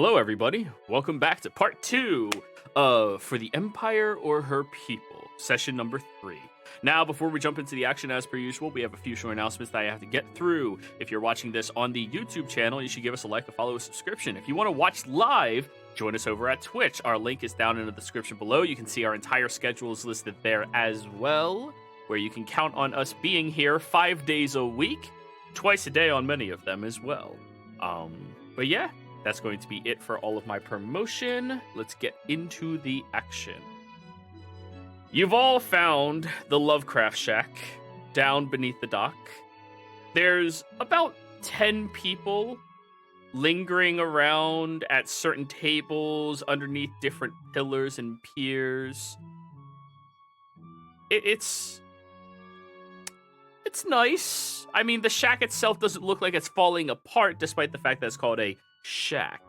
Hello, everybody. Welcome back to part 2 of For the Empire or Her People, session number 3. Now, before we jump into the action, as per usual, we have a few short announcements that I have to get through. If you're watching this on the YouTube channel, you should give us a like, a follow, a subscription. If you want to watch live, join us over at Twitch. Our link is down in the description below. You can see our entire schedule is listed there as well, where you can count on us being here 5 days a week, twice a day on many of them as well. But yeah, that's going to be it for all of my promotion. Let's get into the action. You've all found the Lovecraft Shack down beneath the dock. There's about 10 people lingering around at certain tables underneath different pillars and piers. It's nice. I mean, the shack itself doesn't look like it's falling apart, despite the fact that it's called a shack.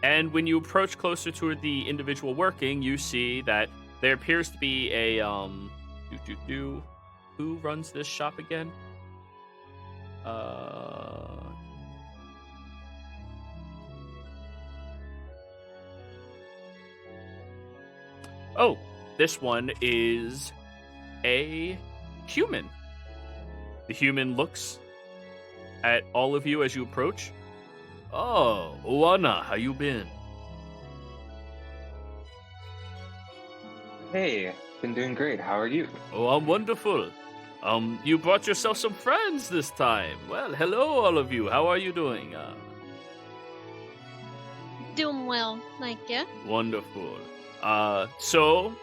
And when you approach closer to the individual working, you see that there appears to be a who runs this shop again? Oh, this one is a human. The human looks at all of you as you approach. Oh, Oana, how you been? Hey, been doing great. How are you? Oh, I'm wonderful. You brought yourself some friends this time. Well, hello, all of you. How are you doing? Doing well, thank you. Wonderful. So,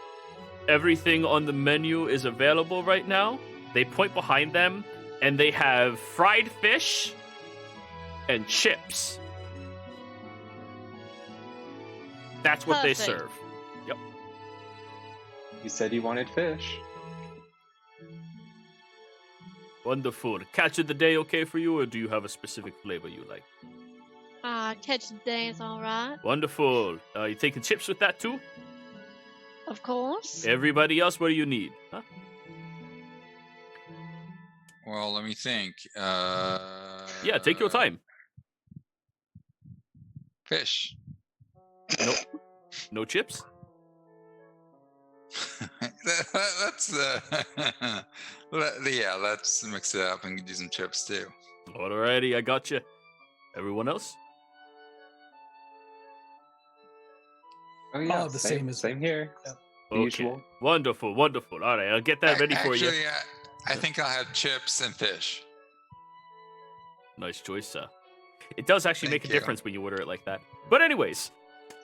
everything on the menu is available right now. They point behind them, and they have fried fish and chips. That's what Perfect. they serve. Yep. You said you wanted fish. Wonderful. Catch of the day okay for you, or do you have a specific flavor you like? Catch the day is alright. Wonderful. You taking chips with that too? Of course. Everybody else, what do you need? Huh? Well, let me think. Yeah, take your time. Fish. No chips? Let's yeah, let's mix it up and do some chips too. Alrighty, I got you. Everyone else? Oh yeah, The same as same here. Yep. The Okay. usual. Wonderful. All right, I'll get that ready for you. Actually, I think I'll have chips and fish. Nice choice, sir. It does actually Thank make a you. difference when you order it like that. But anyways,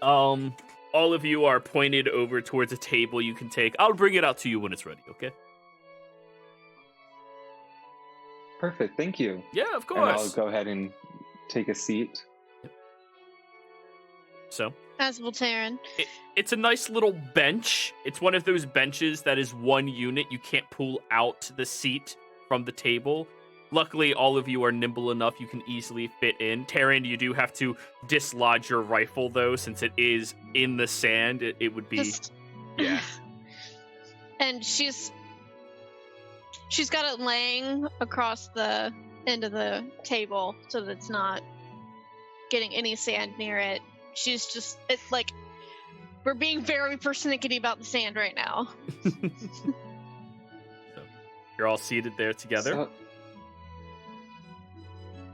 all of you are pointed over towards a table you can take. I'll bring it out to you when it's ready, okay? Perfect. Thank you. Yeah, of And I'll course. go ahead and take a seat. So, As will Taryn. it's a nice little bench. It's one of those benches that is one unit. You can't pull out the seat from the table. Luckily, all of you are nimble enough. You can easily fit in. Taryn, you do have to dislodge your rifle, though, since it is in the sand. It would be... Just... Yeah. And she's got it laying across the end of the table so that it's not getting any sand near it. It's like, we're being very persnickety about the sand right now. So, you're all seated there together.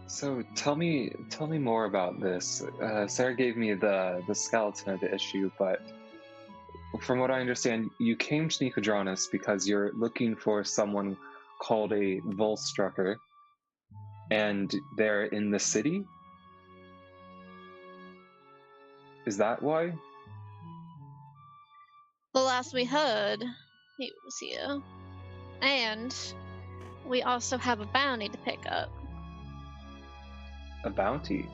So tell me more about this. Sarah gave me the skeleton of the issue, but from what I understand, you came to Nicodranas because you're looking for someone called a Volstrucker, and they're in the city? Is that why? The last we heard, he was here. And we also have a bounty to pick up. A bounty?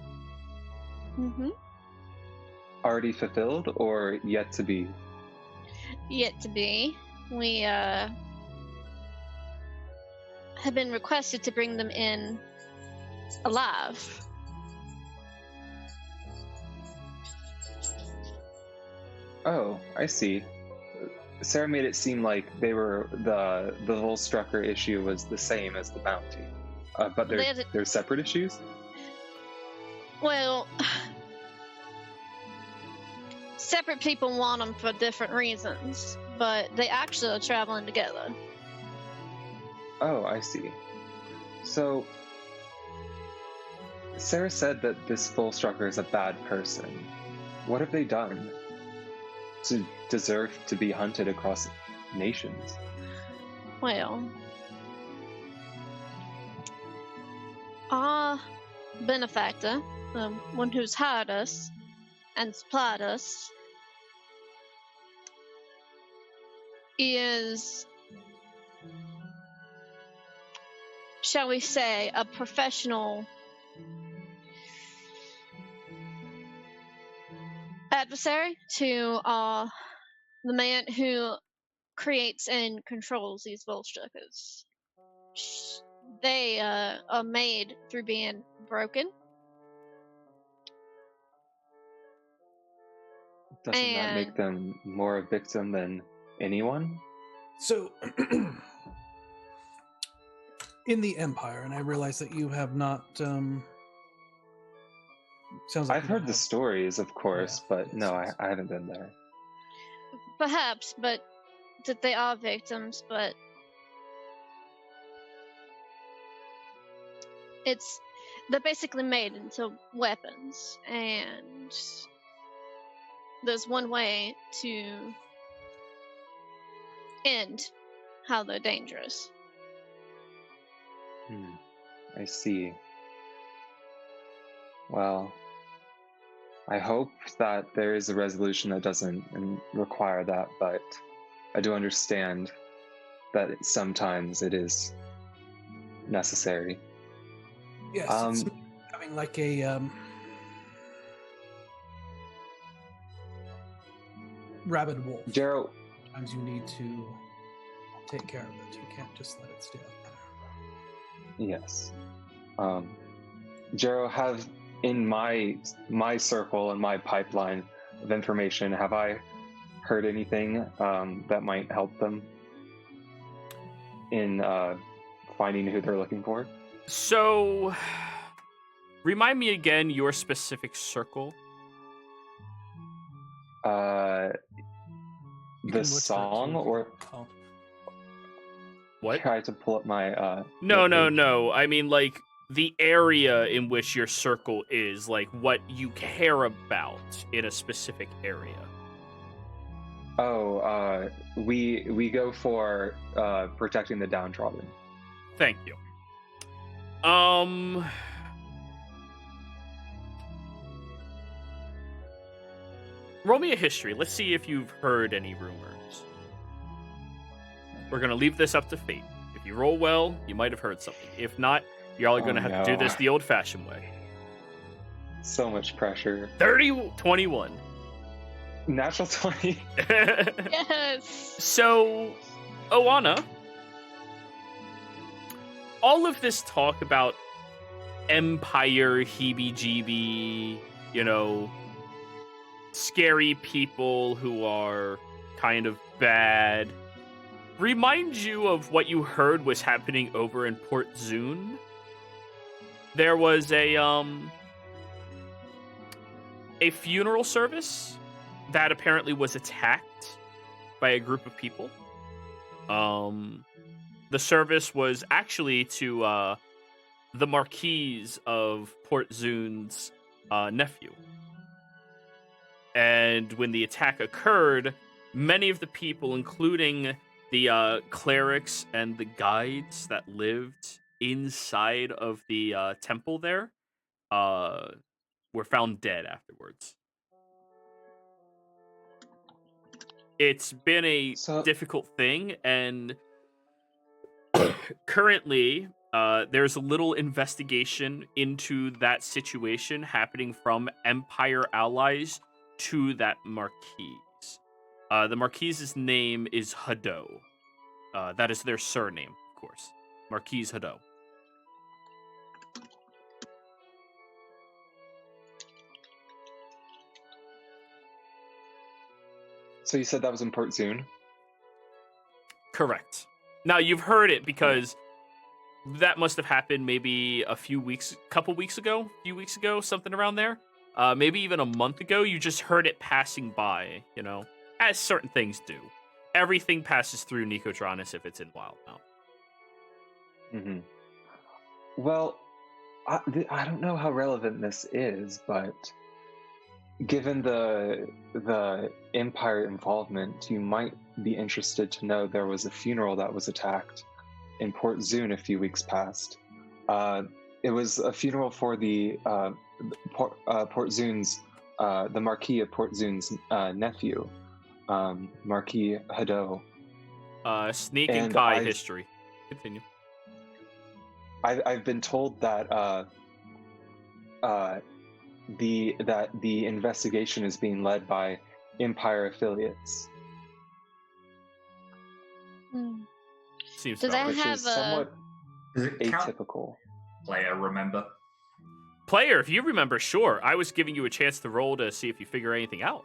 Mm-hmm. Already fulfilled or yet to be? Yet to be. We have been requested to bring them in alive. Oh, I see. Sarah made it seem like they were the Volstrucker issue was the same as the bounty, but they're separate issues. Well, separate people want them for different reasons, but they actually are traveling together. Oh, I see. So, Sarah said that this Volstrucker is a bad person. What have they done to deserve to be hunted across nations? Well, our benefactor, the one who's hired us and supplied us, is, shall we say, a professional adversary to the man who creates and controls these Volstruckers. They are made through being broken. Doesn't that make them more a victim than anyone? So, in the Empire, and I realize that you have not. Sounds like I've heard the stories, of course, but no, I haven't been there. Perhaps, but that they are victims, but they're basically made into weapons, and there's one way to end how they're dangerous. I see. Well, I hope that there is a resolution that doesn't require that, but I do understand that sometimes it is necessary. Yes, it's having like a rabid wolf. Gerald, Sometimes you need to take care of it. You can't just let it stay up there. yes. Jero, have in my circle and my pipeline of information, have I heard anything that might help them in finding who they're looking for? So, remind me again your specific circle. The song, or What? try to pull up my No. I mean, like, the area in which your circle is, like, what you care about in a specific area. Oh, we go for protecting the downtrodden. Thank you. Roll me a history. Let's see if you've heard any rumors. We're gonna leave this up to fate. If you roll well, you might have heard something. If not, you're all gonna have to do this the old-fashioned way. So much pressure. 21. Natural 20. Yes. So, Oana, all of this talk about Empire, heebie-jeebie, scary people who are kind of bad, remind you of what you heard was happening over in Port Zune. There was a funeral service that apparently was attacked by a group of people. The service was actually to the Marquis of Port Zune's nephew. And when the attack occurred, many of the people, including the clerics and the guides that lived inside of the temple there, were found dead afterwards. It's been a difficult thing, and currently there's a little investigation into that situation happening from Empire allies to that Marquis. The Marquis's name is Hado. That is their surname, of course. Marquis Hado. So you said that was in Port Zune? Correct. Now, you've heard it because that must have happened maybe a few weeks ago, something around there. maybe even a month ago. You just heard it passing by, you know, as certain things do. Everything passes through Nicodranas if it's in Wildmount. Mm-hmm. Well, I don't know how relevant this is, but given the Empire involvement, you might be interested to know there was a funeral that was attacked in Port Zune a few weeks past. It was a funeral for the Port Zune's, the Marquis of Port Zune's nephew, Marquis Hadot. Sneak and Kai history. Continue. I've been told that the investigation is being led by Empire affiliates. Seems Do they right. have Which is somewhat Does it count? atypical. Player, remember? Player, if you remember, sure. I was giving you a chance to roll to see if you figure anything out.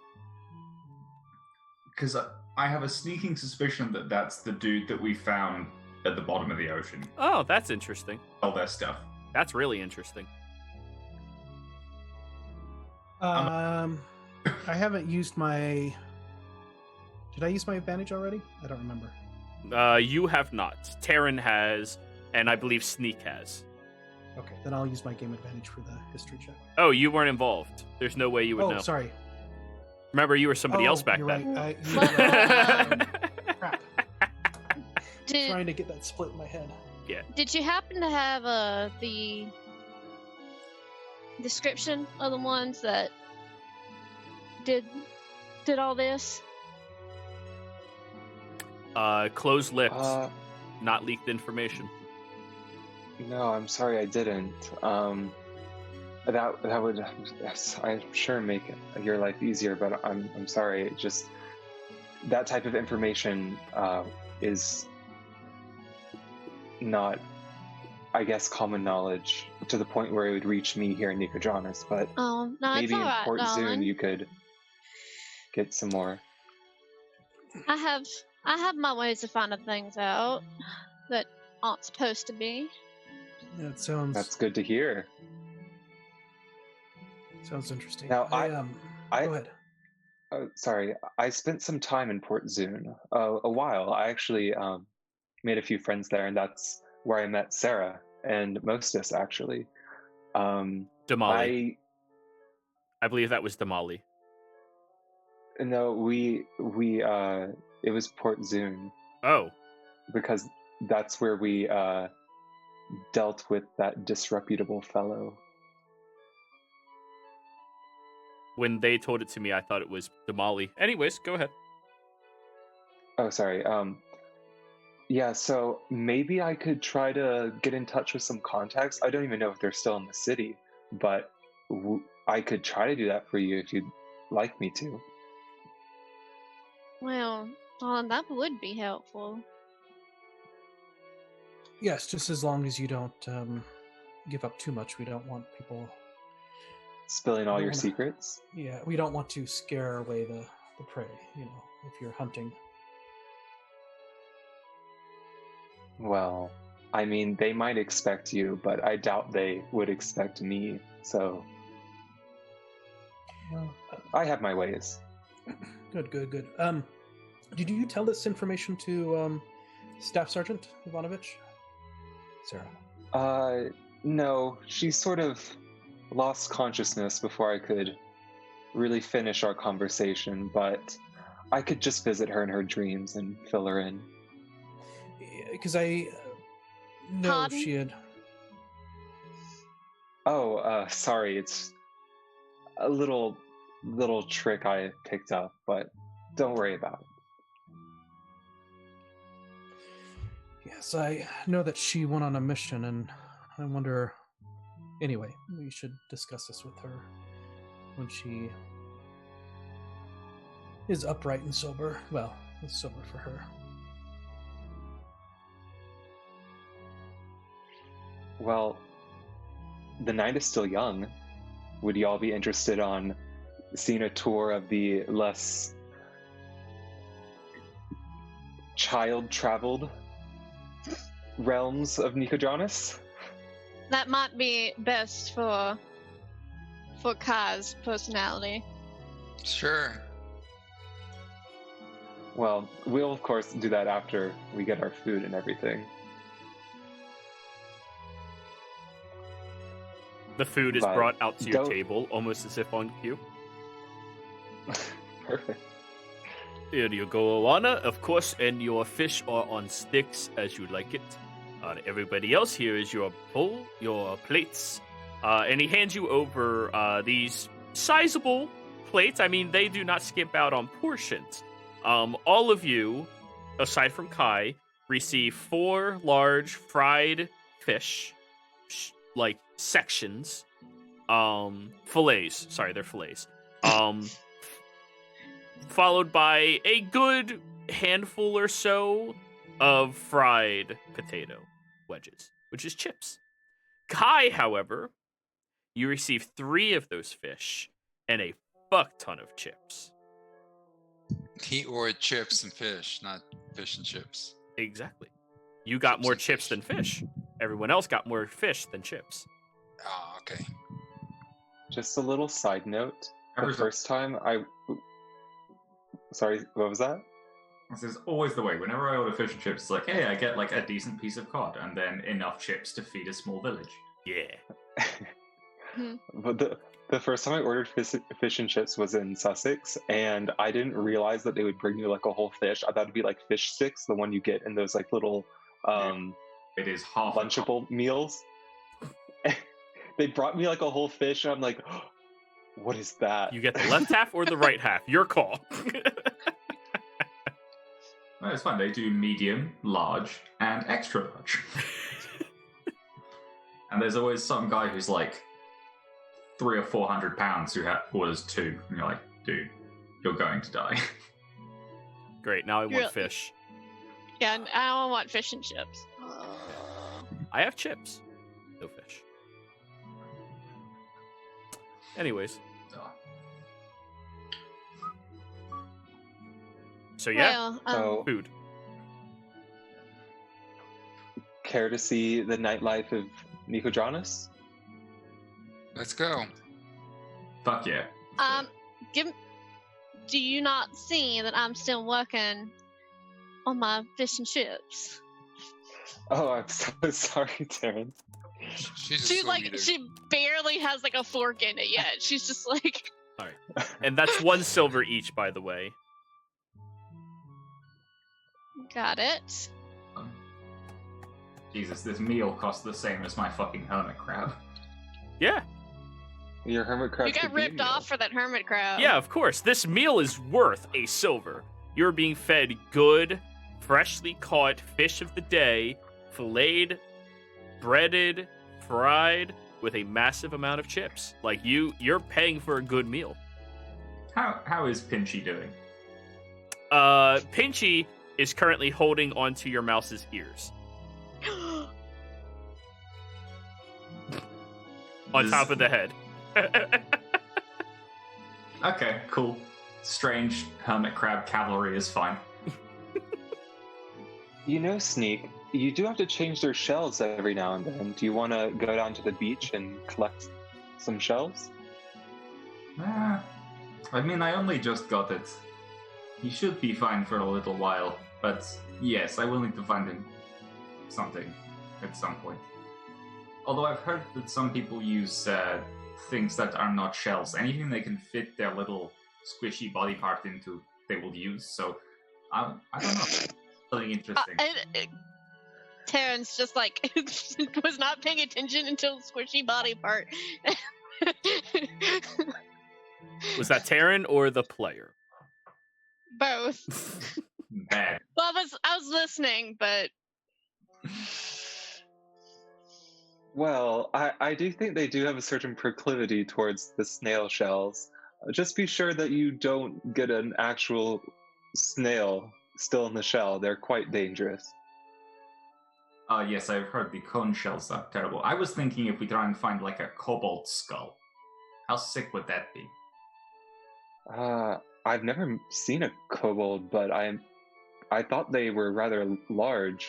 Because I have a sneaking suspicion that that's the dude that we found at the bottom of the ocean. Oh, that's interesting. All their stuff. That's really interesting. I haven't used my... Did I use my advantage already? I don't remember. You have not. Terran has, and I believe Sneak has. Okay, then I'll use my game advantage for the history check. Oh, you weren't involved. There's no way you would know. Sorry. Remember, you were somebody else back you're then. Right. Crap. Trying to get that split in my head. Yeah. Did you happen to have the description of the ones that did all this? Closed lips, not leaked information. No, I'm sorry, I didn't. That would, I'm sure, make your life easier. But I'm sorry. It just that type of information is not, I guess, common knowledge to the point where it would reach me here in Nicodranas. But Oh, no, maybe it's in all right, Port darling. Zune you could get some more. I have my ways of finding things out that aren't supposed to be. Yeah, it sounds That's good to hear. interesting. Now, go ahead. Sorry, I spent some time in Port Zune, a while. I actually made a few friends there, and that's where I met Sarah and Mostis, actually. Damali. I believe that was Damali. No, we it was Port Zune, Oh, because that's where we dealt with that disreputable fellow. when they told it to me, I thought it was Damali. Anyways, go ahead. Oh, sorry. Yeah, so maybe I could try to get in touch with some contacts. I don't even know if they're still in the city, but I could try to do that for you if you'd like me to. Well, that would be helpful. Yes, just as long as you don't give up too much. We don't want people... Spilling all your wanna- secrets? Yeah, we don't want to scare away the prey, you know, if you're hunting. Well, I mean, they might expect you, but I doubt they would expect me, so Well, I have my ways. good. Did you tell this information to Staff Sergeant Ivanovich? Sarah. No, she sort of lost consciousness before I could really finish our conversation, but I could just visit her in her dreams and fill her in. Because I know Pardon? she had... Oh, sorry, it's a little trick I picked up, but don't worry about it. Yes, I know that she went on a mission, and I wonder... Anyway, we should discuss this with her when she is upright and sober. Well, it's sober for her. Well, the night is still young. Would you all be interested on seeing a tour of the less child-traveled realms of Nicodranas? That might be best for for Kai's personality. Sure. Well, we'll of course do that after we get our food and everything. The food is But brought out to your don't- table, almost as if on cue. Perfect. Here you go, Alana. Of course, and your fish are on sticks as you like it. Everybody else, here is your bowl, your plates. And he hands you over these sizable plates. I mean, they do not skimp out on portions. All of you, aside from Kai, receive 4 large fried fish, like sections. Fillets. Sorry, they're fillets. Followed by a good handful or so of fried potato wedges, which is chips. Kai, however, you receive 3 of those fish and a fuck ton of chips. He ordered chips and fish, not fish and chips. Exactly. You got Chips more and chips fish. than fish. Everyone else got more fish than chips. Oh, okay. Just a little side note. The Every first time I... Sorry, what was that? This is always the way. Whenever I order fish and chips, it's like, hey, I get like a decent piece of cod and then enough chips to feed a small village. Yeah. But the first time I ordered fish and chips was in Sussex, and I didn't realize that they would bring you like a whole fish. I thought it'd be like fish sticks, the one you get in those like little It is half a cod. Lunchable meals. They brought me like a whole fish, and I'm like, oh, what is that? You get the left half or the right half. Your call. No, it's fine. They do medium, large, and extra large. And there's always some guy who's like 300 or 400 pounds who orders 2, and you're like, dude, you're going to die. Great. Now I want Really? fish. Yeah, and I don't want fish and chips. I have chips. No fish. Anyways. Oh. So yeah, Well, So, food. care to see the nightlife of Nicodranas? Let's go. Fuck yeah. do you not see that I'm still working on my fish and chips? Oh, I'm so sorry, Taryn. She's a She's sweet like, eater. she barely has like a fork in it yet. She's just like, And that's 1 silver each, by the way. got it. Jesus, this meal costs the same as my fucking hermit crab. Yeah. Your hermit crab. You got could be a ripped meal. off for that hermit crab. Yeah, of course. This meal is worth a silver. You're being fed good, freshly caught fish of the day, filleted, breaded, fried, with a massive amount of chips. Like, you're paying for a good meal. How is Pinchy doing? Pinchy is currently holding onto your mouse's ears. On This- top of the head. Okay, cool. Strange hermit crab cavalry is fine. You know, Sneak, you do have to change their shells every now and then. Do you want to go down to the beach and collect some shells? I mean, I only just got it. He should be fine for a little while, but yes, I will need to find him something at some point. Although I've heard that some people use things that are not shells. Anything they can fit their little squishy body part into, they will use. So, I don't know. Something interesting. Terrence just like was not paying attention until the squishy body part. Was that Taryn or the player? Both. Bad. Well, I was listening, but Well, I do think they do have a certain proclivity towards the snail shells. Just be sure that you don't get an actual snail still in the shell. They're quite dangerous. Yes, I've heard the cone shells are terrible. I was thinking if we try and find like a cobalt skull, how sick would that be? I've never seen a kobold, but I thought they were rather large,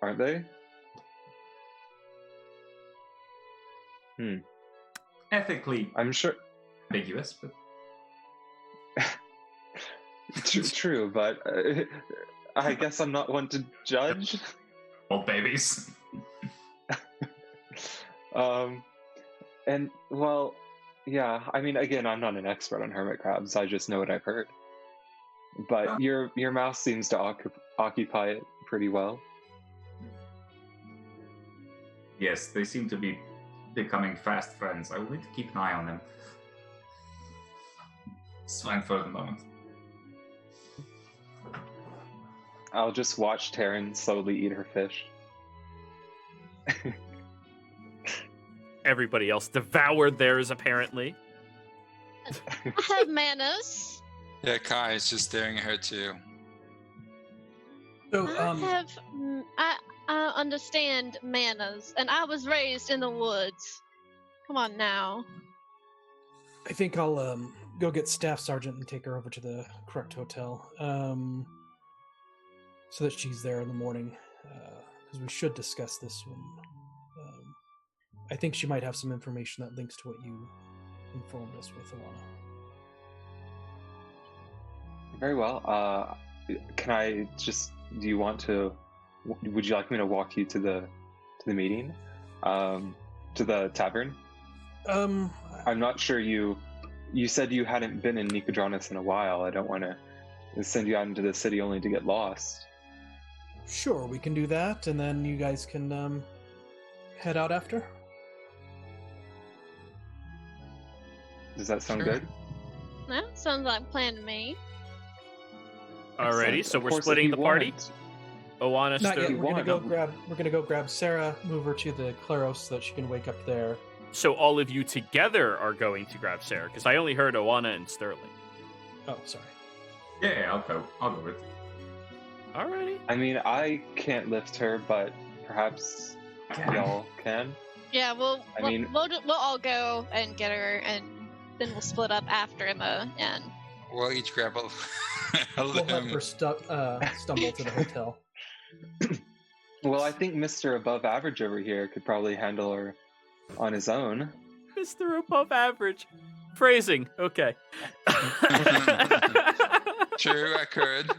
aren't they? ethically I'm sure. ambiguous, but True, but I guess I'm not one to judge. old babies. And well, yeah. I mean, again, I'm not an expert on hermit crabs. I just know what I've heard. But your mouse seems to occupy it pretty well. Yes, they seem to be becoming fast friends. I will need to keep an eye on them. It's fine for the moment. I'll just watch Taryn slowly eat her fish. Everybody else devoured theirs, apparently. I have manners. Yeah, Kai is just staring at her too. So, I understand manners, and I was raised in the woods. Come on now. I think I'll go get Staff Sergeant and take her over to the correct hotel, so that she's there in the morning, because we should discuss this one. I think she might have some information that links to what you informed us with, Alana. Very well. Can I just? Do you want to? Would you like me to walk you to the meeting, to the tavern? I'm not sure you said you hadn't been in Nicodranas in a while. I don't want to send you out into the city only to get lost. Sure, we can do that, and then you guys can head out after. Does that sound Sure. good? That sounds like a plan to me. Alrighty, Excellent. so Of we're course, if splitting you the party. want. Oana, Not yet. you We're gonna want. go grab Sarah, move her to the Claros so that she can wake up there. So all of you together are going to grab Sarah, because I only heard Oana and Sterling. Oh, sorry. Yeah, I'll go with it. Alrighty. I mean, I can't lift her, but perhaps y'all can. Yeah, we'll I mean- we'll all go and get her, and then we'll split up after in the end. We'll each grab a We'll have limb. her stumble to the hotel. Well, I think Mr. Above Average over here could probably handle her on his own. Mr. Above Average. Phrasing. Okay. True, I could.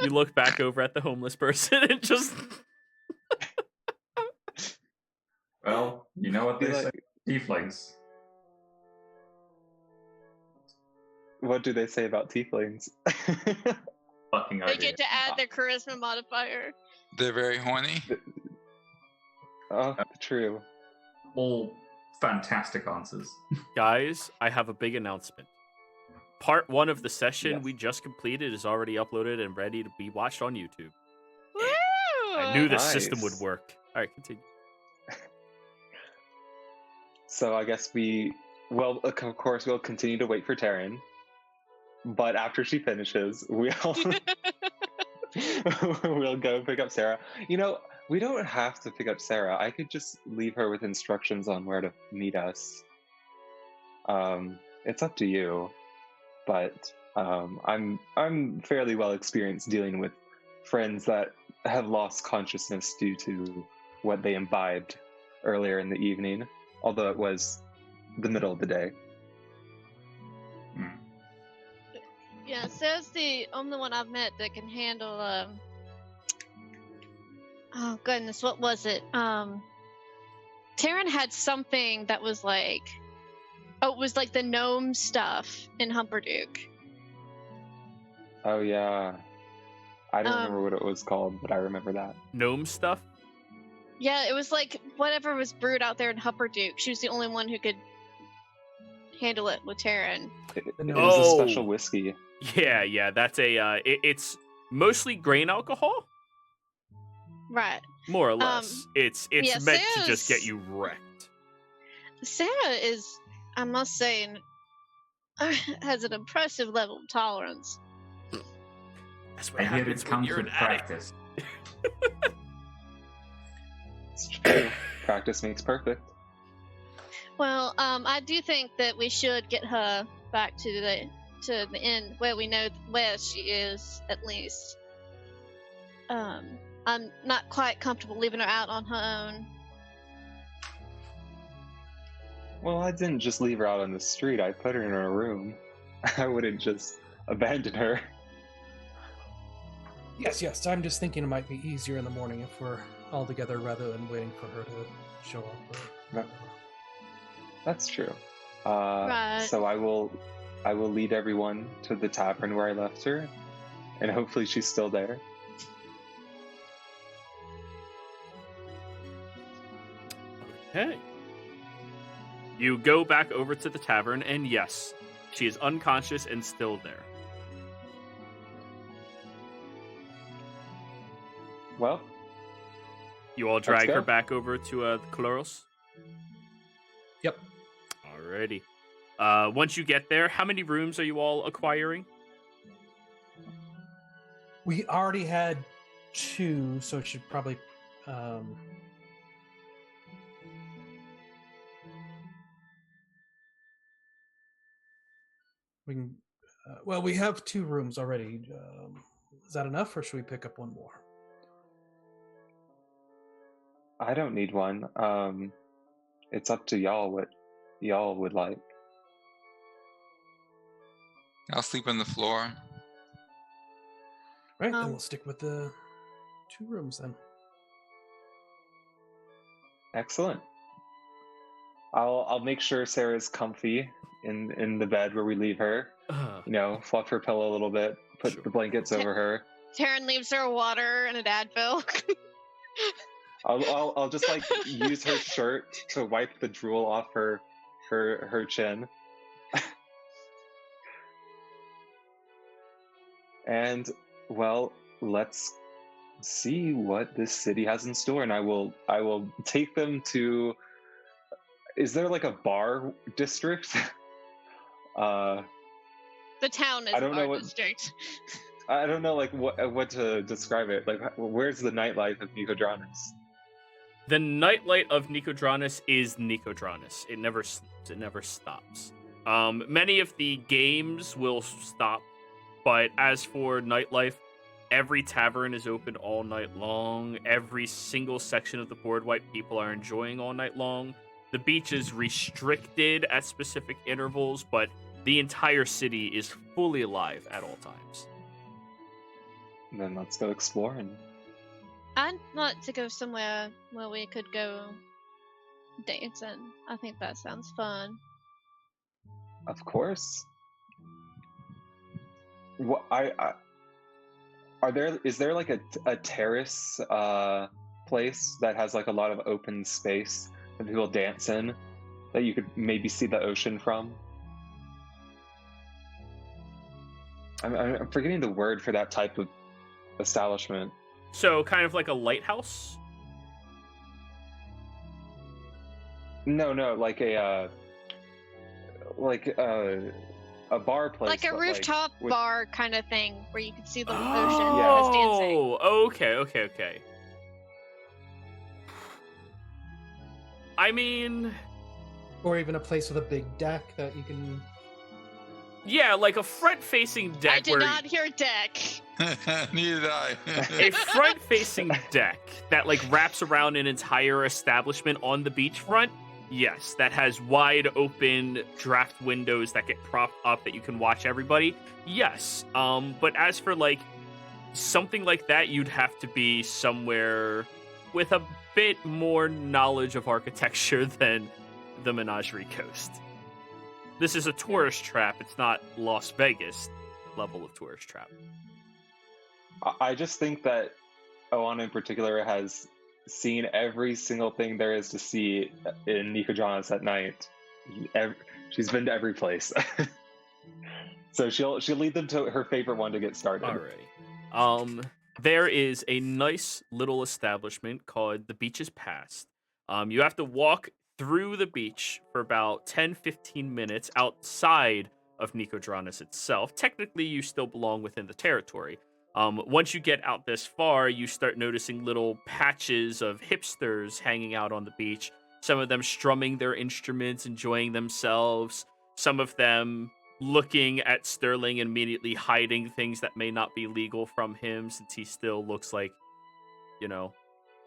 You look back over at the homeless person and just... Well, you know what they Be say. like- Tieflings. What do they say about tieflings? Fucking They idea. get to add their charisma modifier. They're very horny. Oh, true. All fantastic answers. Guys, I have a big announcement. Part 1 of the session Yes. we just completed is already uploaded and ready to be watched on YouTube. Woo! I knew this system would Nice. work. Alright, continue. So I guess of course, we'll continue to wait for Taryn. But after she finishes, we'll go pick up Sarah. You know, we don't have to pick up Sarah. I could just leave her with instructions on where to meet us. It's up to you. But I'm fairly well experienced dealing with friends that have lost consciousness due to what they imbibed earlier in the evening, although it was the middle of the day. Yeah, Sarah's the only one I've met that can handle oh goodness, what was it? Taryn had something that was like it was like the gnome stuff in Humperduke. Oh yeah, I don't Um, remember what it was called, but I remember that. Gnome stuff? Yeah, it was like whatever was brewed out there in Humperduke. She was the only one who could handle it with Taryn. It No. was a Oh. special whiskey. Yeah, that's a, it's mostly grain alcohol, Right. more or less. It's yeah, meant to just get Sarah's- you wrecked. Sarah is, I must say, has an impressive level of tolerance. That's what I hear happens it when comes you're with an addict. practice. It's true. Practice makes perfect. Well, I do think that we should get her back to the inn where we know where she is, at least. I'm not quite comfortable leaving her out on her own. Well, I didn't just leave her out on the street. I put her in her room. I wouldn't just abandon her. Yes. I'm just thinking it might be easier in the morning if we're all together rather than waiting for her to show up. Yep. That's true. Right. So I will lead everyone to the tavern where I left her, and hopefully she's still there. Okay. You go back over to the tavern, and yes, she is unconscious and still there. Well, You all drag go. her back over to the Kloros? Yep. Alrighty. Once you get there, how many rooms are you all acquiring? We already had 2, so it should probably. We can. Well, we have 2 rooms already. Is that enough, or should we pick up one more? I don't need one. It's up to y'all what y'all would like. I'll sleep on the floor. Right, then Um, we'll stick with the 2 rooms then. Excellent. I'll make sure Sarah's comfy in the bed where we leave her. You know, fluff her pillow a little bit, put Sure. the blankets over her. Taryn leaves her water and an Advil. I'll just like use her shirt to wipe the drool off her chin. And well, let's see what this city has in store, and I will take them to. Is there like a bar district? The town is I don't know our what- district. I don't know like what to describe it. Like, where's the nightlife of Nicodranus? The nightlight of Nicodranus is Nicodranus. It never sleeps. It never stops. Many of the games will stop, but as for nightlife, every tavern is open all night long. Every single section of the boardwalk people are enjoying all night long. The beach is restricted at specific intervals, but the entire city is fully alive at all times. Then let's go exploring. I'd like to go somewhere where we could go dancing. I think that sounds fun. Of course. What is there like a terrace place that has like a lot of open space that people dance in that you could maybe see the ocean from? I'm forgetting the word for that type of establishment. So, kind of like a lighthouse? No, like a bar place, Like a but, rooftop with- bar kind of thing where you can see the ocean as dancing. Oh, okay. I mean, Or even a place with a big deck that you can. yeah, like a front-facing deck I did where not hear deck. Neither did I. a front-facing deck that like wraps around an entire establishment on the beachfront. Yes, that has wide open draft windows that get propped up that you can watch everybody. Yes. But as for like something like that, you'd have to be somewhere with a bit more knowledge of architecture than the Menagerie Coast. This is a tourist trap. It's not Las Vegas level of tourist trap. I just think that Oana in particular has seen every single thing there is to see in Nicodranus at night. She's been to every place. So she'll lead them to her favorite one to get started. Alrighty. There is a nice little establishment called the Beaches Past. You have to walk through the beach for about 10-15 minutes outside of Nicodranus itself. Technically, you still belong within the territory. Once you get out this far, you start noticing little patches of hipsters hanging out on the beach. Some of them strumming their instruments, enjoying themselves. Some of them looking at Sterling and immediately hiding things that may not be legal from him, since he still looks like,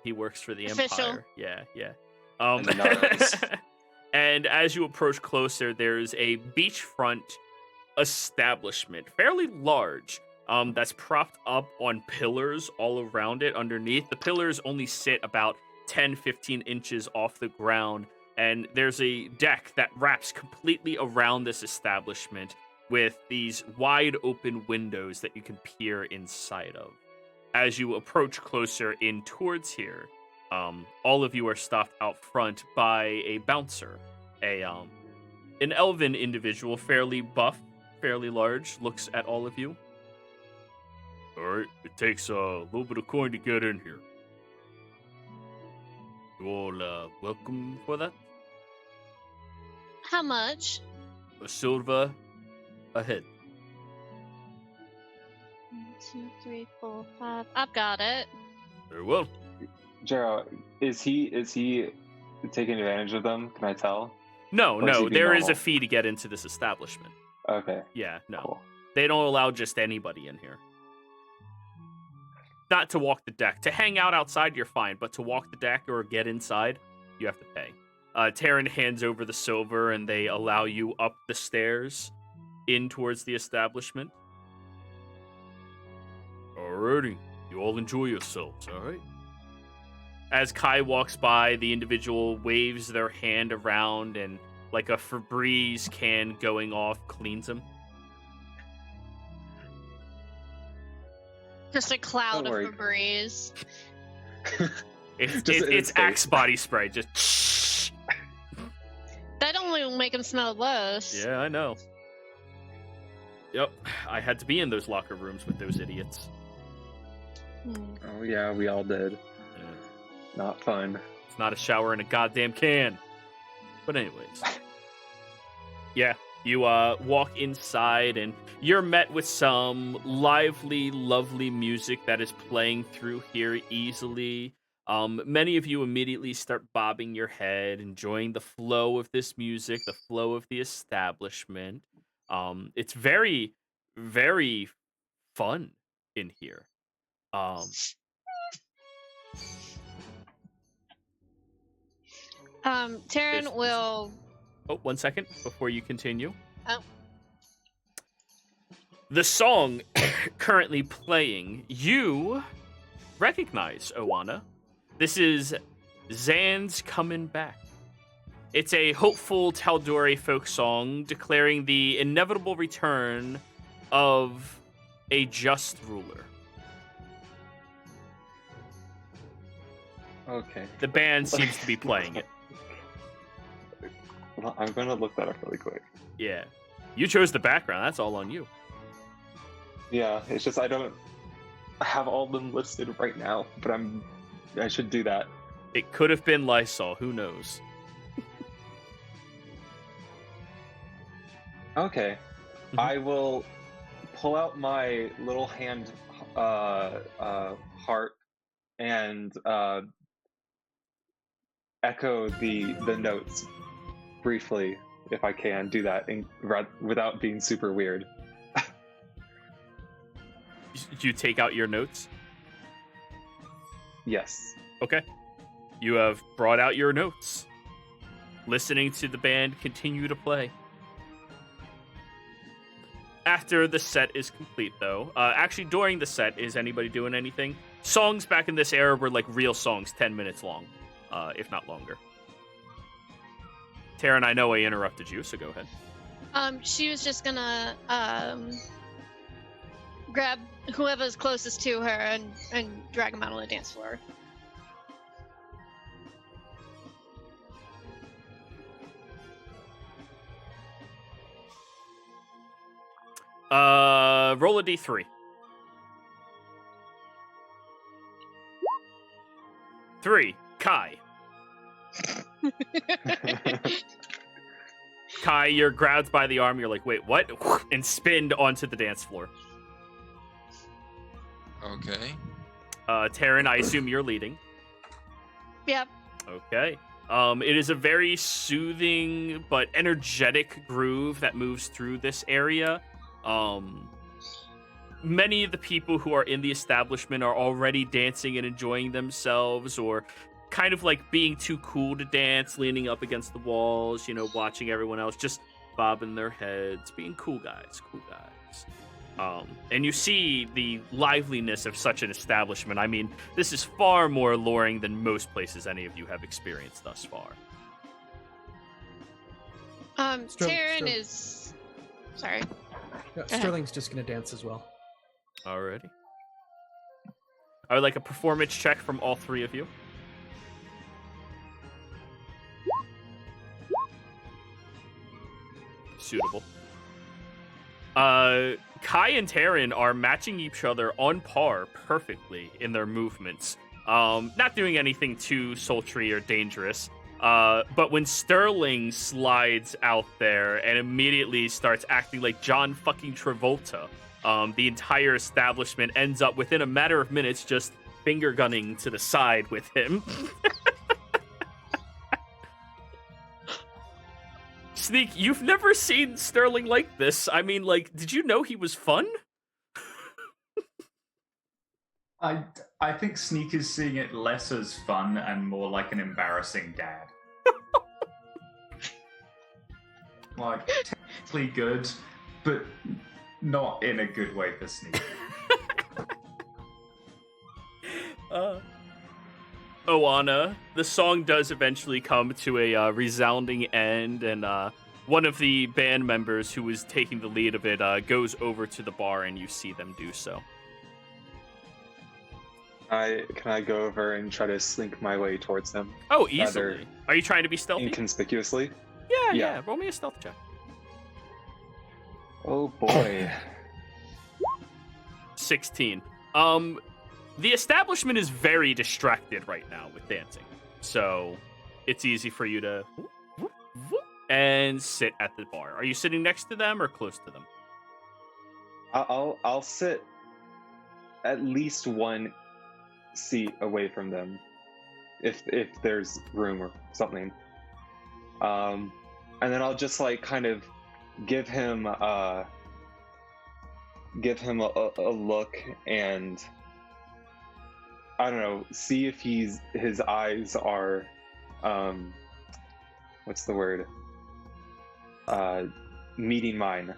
he works for the Official. Empire. Yeah. And the Narcos. And as you approach closer, there's a beachfront establishment, fairly large, that's propped up on pillars all around it underneath. The pillars only sit about 10, 15 inches off the ground, and there's a deck that wraps completely around this establishment with these wide open windows that you can peer inside of. As you approach closer in towards here, all of you are stopped out front by a bouncer, an elven individual, fairly buff, fairly large, looks at all of you. All right, it takes a little bit of coin to get in here. You all welcome for that? How much? A silver a head. 1, 2, 3, 4, 5. I've got it. Very well. Gerald, is he taking advantage of them? Can I tell? No, Or is he no, being there is a normal? fee to get into this establishment. Okay, Yeah, no. cool. They don't allow just anybody in here. Not to walk the deck. To hang out outside, you're fine, but to walk the deck or get inside, you have to pay. Taryn hands over the silver, and they allow you up the stairs in towards the establishment. Alrighty. You all enjoy yourselves, alright? As Kai walks by, the individual waves their hand around, and like a Febreze can going off cleans him. Just a cloud Don't of worry. Febreze. It's Axe body spray. Just. That only will make him smell less. Yeah, I know. Yep, I had to be in those locker rooms with those idiots. Oh yeah, we all did. Yeah. Not fun. It's not a shower in a goddamn can. But anyways. Yeah, you walk inside and you're met with some lively, lovely music that is playing through here easily. Many of you immediately start bobbing your head, enjoying the flow of this music, the flow of the establishment. It's very, very fun in here. Taryn This- will. Oh, 1 second before you continue. Oh. The song currently playing, you recognize, Oana. This is Zan's Coming Back. It's a hopeful Tal'Dorei folk song declaring the inevitable return of a just ruler. Okay. The band seems to be playing it. Well, I'm gonna look that up really quick. Yeah. You chose the background. That's all on you. Yeah, it's just I don't have all of them listed right now, but I should do that. It could have been Lysol. Who knows? Okay. Mhm. I will pull out my little hand heart and echo the notes briefly, if I can do that without being super weird. You take out your notes. Yes. Okay. You have brought out your notes. Listening to the band continue to play. After the set is complete, though, actually during the set, is anybody doing anything? Songs back in this era were like real songs, 10 minutes long, if not longer. Taryn, I know I interrupted you, so go ahead. She was just gonna grab whoever's closest to her and drag him out on the dance floor. Roll a d3. 3, Kai. Kai, you're grabbed by the arm. You're like, wait, what? And spinned onto the dance floor. Okay. Taryn, I assume you're leading. Yep. Okay. It is a very soothing but energetic groove that moves through this area. Many of the people who are in the establishment are already dancing and enjoying themselves or kind of like being too cool to dance, leaning up against the walls, watching everyone else just bobbing their heads, being cool guys. And you see the liveliness of such an establishment. I mean, this is far more alluring than most places any of you have experienced thus far. Taryn is... Sorry. Yeah, Sterling's just going to dance as well. Alrighty. I would like a performance check from all three of you. Suitable. Kai and Taryn are matching each other on par perfectly in their movements. Not doing anything too sultry or dangerous. But when Sterling slides out there and immediately starts acting like John fucking Travolta, the entire establishment ends up within a matter of minutes just finger gunning to the side with him. Sneak, you've never seen Sterling like this. I mean, did you know he was fun? I think Sneak is seeing it less as fun and more like an embarrassing dad. Like, technically good, but not in a good way for Sneak. Oana, the song does eventually come to a resounding end, and one of the band members who was taking the lead of it goes over to the bar, and you see them do so. Can I go over and try to slink my way towards them? Oh, easily. Are you trying to be stealthy? Inconspicuously? Yeah. Roll me a stealth check. Oh boy. 16. The establishment is very distracted right now with dancing, so it's easy for you to and sit at the bar. Are you sitting next to them or close to them? I'll sit at least one seat away from them, if there's room or something. And then I'll just kind of give him a look and I don't know, see if his eyes are what's the word? Meeting mine.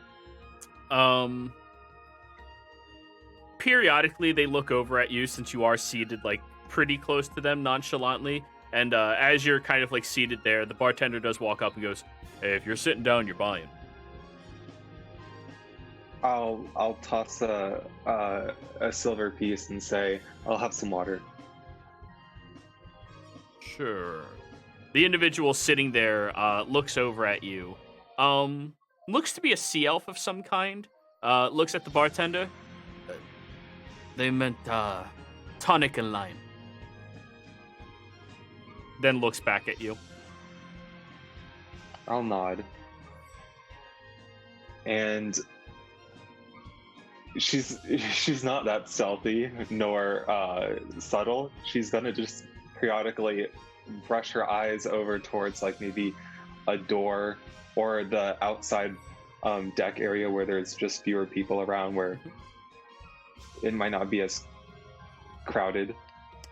Periodically they look over at you since you are seated pretty close to them nonchalantly, and as you're kind of seated there, the bartender does walk up and goes, "Hey, if you're sitting down, you're buying." I'll toss a silver piece and say, "I'll have some water." Sure. The individual sitting there looks over at you. Looks to be a sea elf of some kind. Looks at the bartender. They meant tonic and lime. Then looks back at you. I'll nod. And she's not that stealthy nor subtle. She's gonna just periodically brush her eyes over towards maybe a door or the outside deck area where there's just fewer people around, where it might not be as crowded,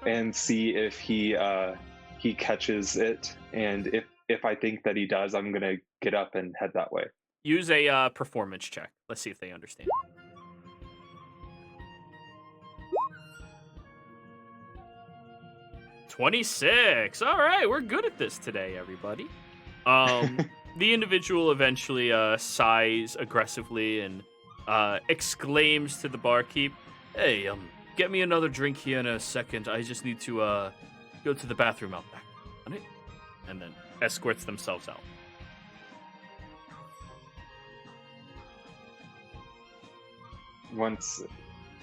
and see if he catches it. And if I think that he does, I'm gonna get up and head that way. Use a performance check. Let's see if they understand. 26. All right, we're good at this today, everybody. The individual eventually sighs aggressively and exclaims to the barkeep, "Hey, get me another drink here in a second. I just need to go to the bathroom out back." And then escorts themselves out.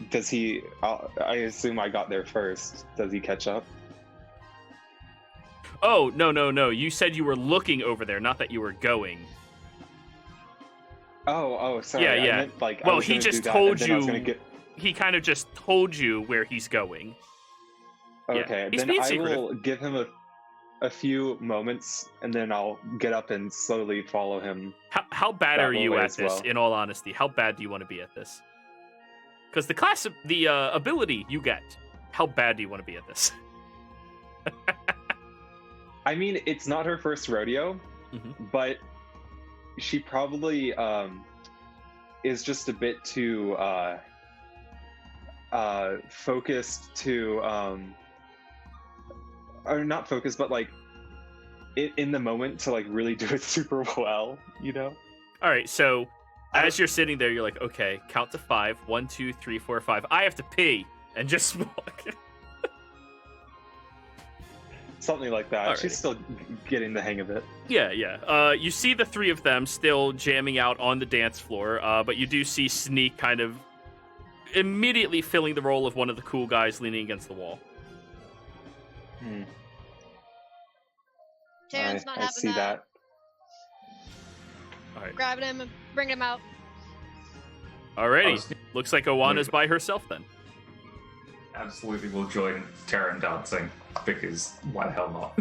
Does he? I assume I got there first. Does he catch up? Oh, no. You said you were looking over there, not that you were going. Oh, sorry. Yeah. I meant, well, he just told you. Get... He kind of just told you where he's going. Okay, yeah. Then I will give him a few moments, and then I'll get up and slowly follow him. How bad are you at this? Well. In all honesty, how bad do you want to be at this? Because the ability you get, how bad do you want to be at this? I mean, it's not her first rodeo, Mhm. but she probably is just a bit too focused to or not focused, but like in the moment to like really do it super well, you know? All right, so as you're sitting there, you're like, okay, count to 5. 1, 2, 3, 4, 5. I have to pee, and just walk. Something like that. Alrighty. She's still getting the hang of it. Yeah. You see the three of them still jamming out on the dance floor, but you do see Sneak kind of immediately filling the role of one of the cool guys leaning against the wall. Taryn's not I having see that. that. All right. Grabbing him and bringing him out. Alrighty. Oh, Sneak Looks like Owana's by herself then. absolutely will join Terran dancing, because why the hell not?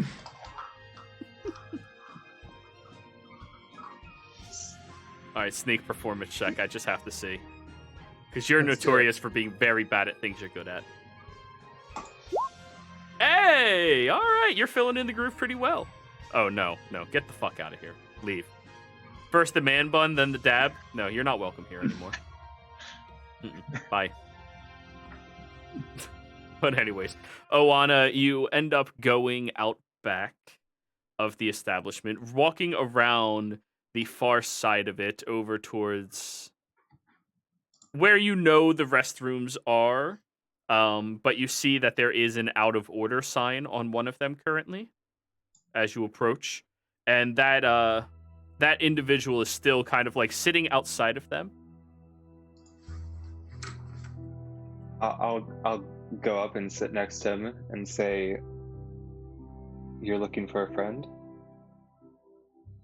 All right, Sneak performance check. I just have to see. Because you're Let's do notorious for being very bad at things you're good at. Hey! All right, you're filling in the groove pretty well. Oh, no. Get the fuck out of here. Leave. First the man bun, then the dab. No, you're not welcome here anymore. Bye. But anyways, Owana, you end up going out back of the establishment, walking around the far side of it over towards where you know the restrooms are, but you see that there is an out of order sign on one of them currently as you approach, and that individual is still kind of like sitting outside of them. I'll go up and sit next to him and say, "You're looking for a friend?"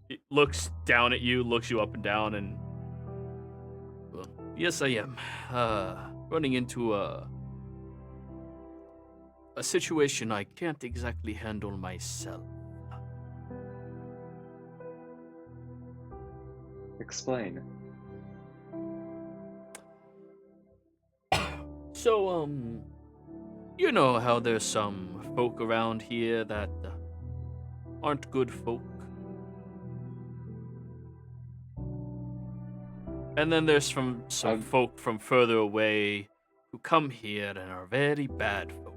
It looks down at you, looks you up and down, and well, yes, I am. Running into a situation I can't exactly handle myself. Explain. So, you know how there's some folk around here that aren't good folk? And then there's some folk from further away who come here and are very bad folk.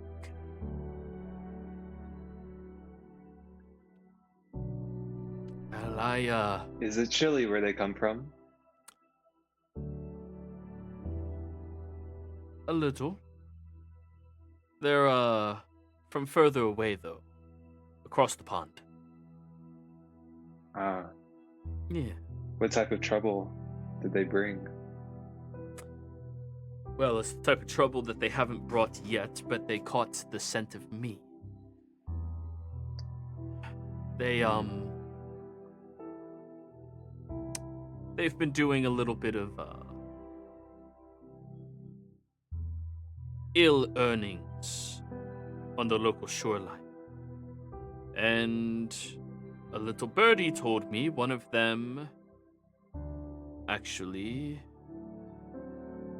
Well, Is it chilly where they come from? a little. They're, from further away, though. Across the pond. Ah, Yeah. what type of trouble did they bring? Well, it's the type of trouble that they haven't brought yet, but they caught the scent of me. They've been doing a little bit of, ill earnings on the local shoreline. And a little birdie told me one of them actually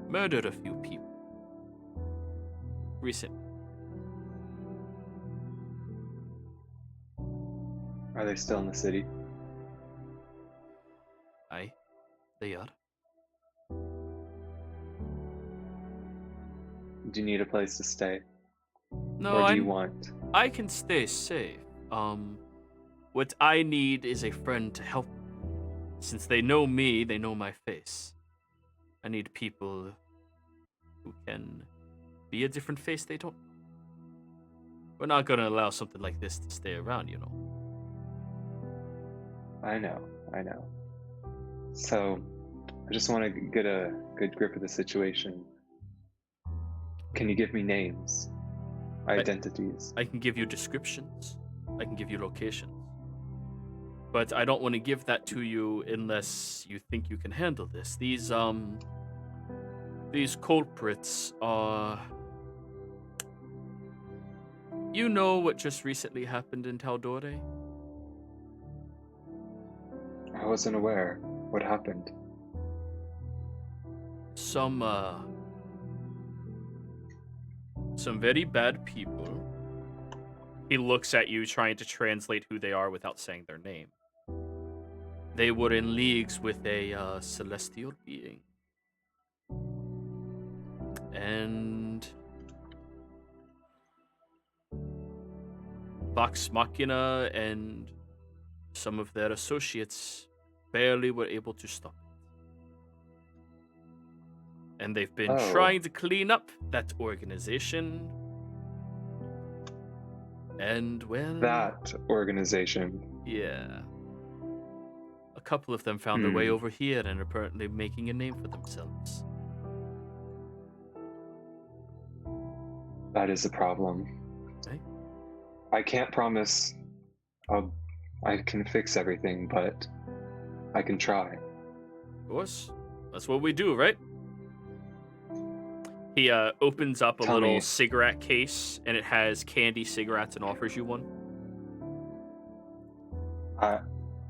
murdered a few people recently. Are they still in the city? Aye, they are. Do you need a place to stay? No, Or do you want? I can stay safe. What I need is a friend to help me. Since they know me, they know my face. I need people who can be a different face they don't. We're not gonna allow something like this to stay around, you know. I know. So, I just want to get a good grip of the situation. Can you give me names? Identities? I can give you descriptions. I can give you locations. But I don't want to give that to you unless you think you can handle this. These culprits are... You know what just recently happened in Taldore? I wasn't aware. What happened? Some very bad people He looks at you, trying to translate who they are without saying their name. They were in leagues with a celestial being. And Vox Machina and some of their associates barely were able to stop it. And they've been trying to clean up that organization. And, well... That organization. Yeah. A couple of them found their way over here and are apparently making a name for themselves. That is a problem. Okay. I can't promise I can fix everything, but I can try. Of course. That's what we do, right? He opens up a Tell little me. cigarette case, and it has candy cigarettes and offers you one.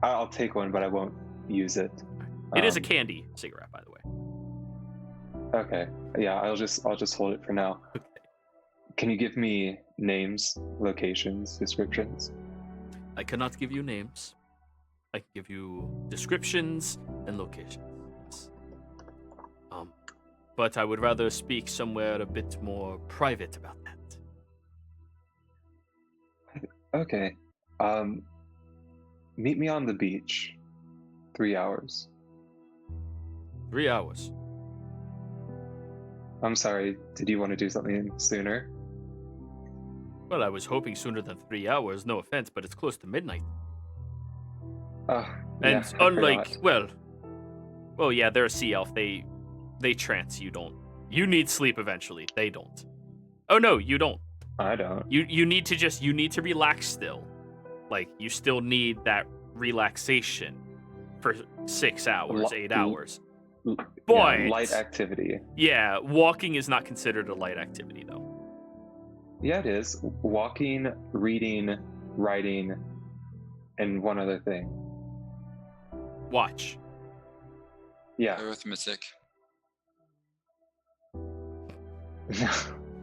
I'll take one, but I won't use it. It is a candy cigarette, by the way. Okay. Yeah, I'll just hold it for now. Okay. Can you give me names, locations, descriptions? I cannot give you names. I can give you descriptions and locations. Yes. But I would rather speak somewhere a bit more private about that. Okay. Meet me on the beach. 3 hours. 3 hours. I'm sorry, did you want to do something sooner? Well, I was hoping sooner than 3 hours, no offense, but it's close to midnight. Oh, And yeah, I unlike, forgot. well, yeah, they're a sea elf. They trance. You don't. You need sleep eventually. They don't. Oh no, you don't. I don't. You need to relax still. Like, you still need that relaxation for 6 hours, 8 hours. Yeah, But light activity. yeah, walking is not considered a light activity though. Yeah, it is. Walking, reading, writing, and one other thing. Watch. Yeah. Arithmetic.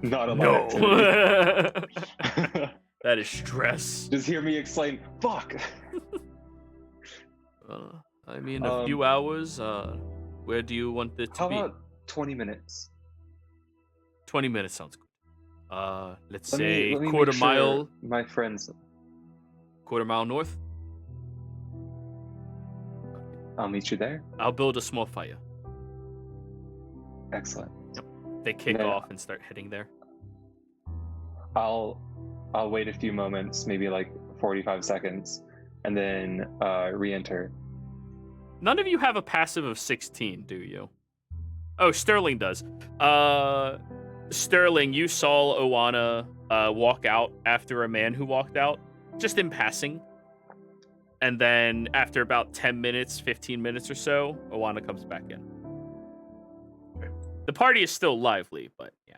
Not a light No. activity. That is stress. Just hear me exclaim, fuck! I mean, a few hours. Where do you want it to How be? about 20 minutes? 20 minutes sounds good. Let's Let say me quarter make sure mile, my friends. quarter mile north. I'll meet you there. I'll build a small fire. Excellent. They kick Yeah. off and start heading there. I'll wait a few moments, maybe like 45 seconds, and then re-enter. None of you have a passive of 16, do you? Oh, Sterling does. Sterling, you saw Oana walk out after a man who walked out, just in passing. And then after about 10 minutes, 15 minutes or so, Oana comes back in. The party is still lively, but yeah.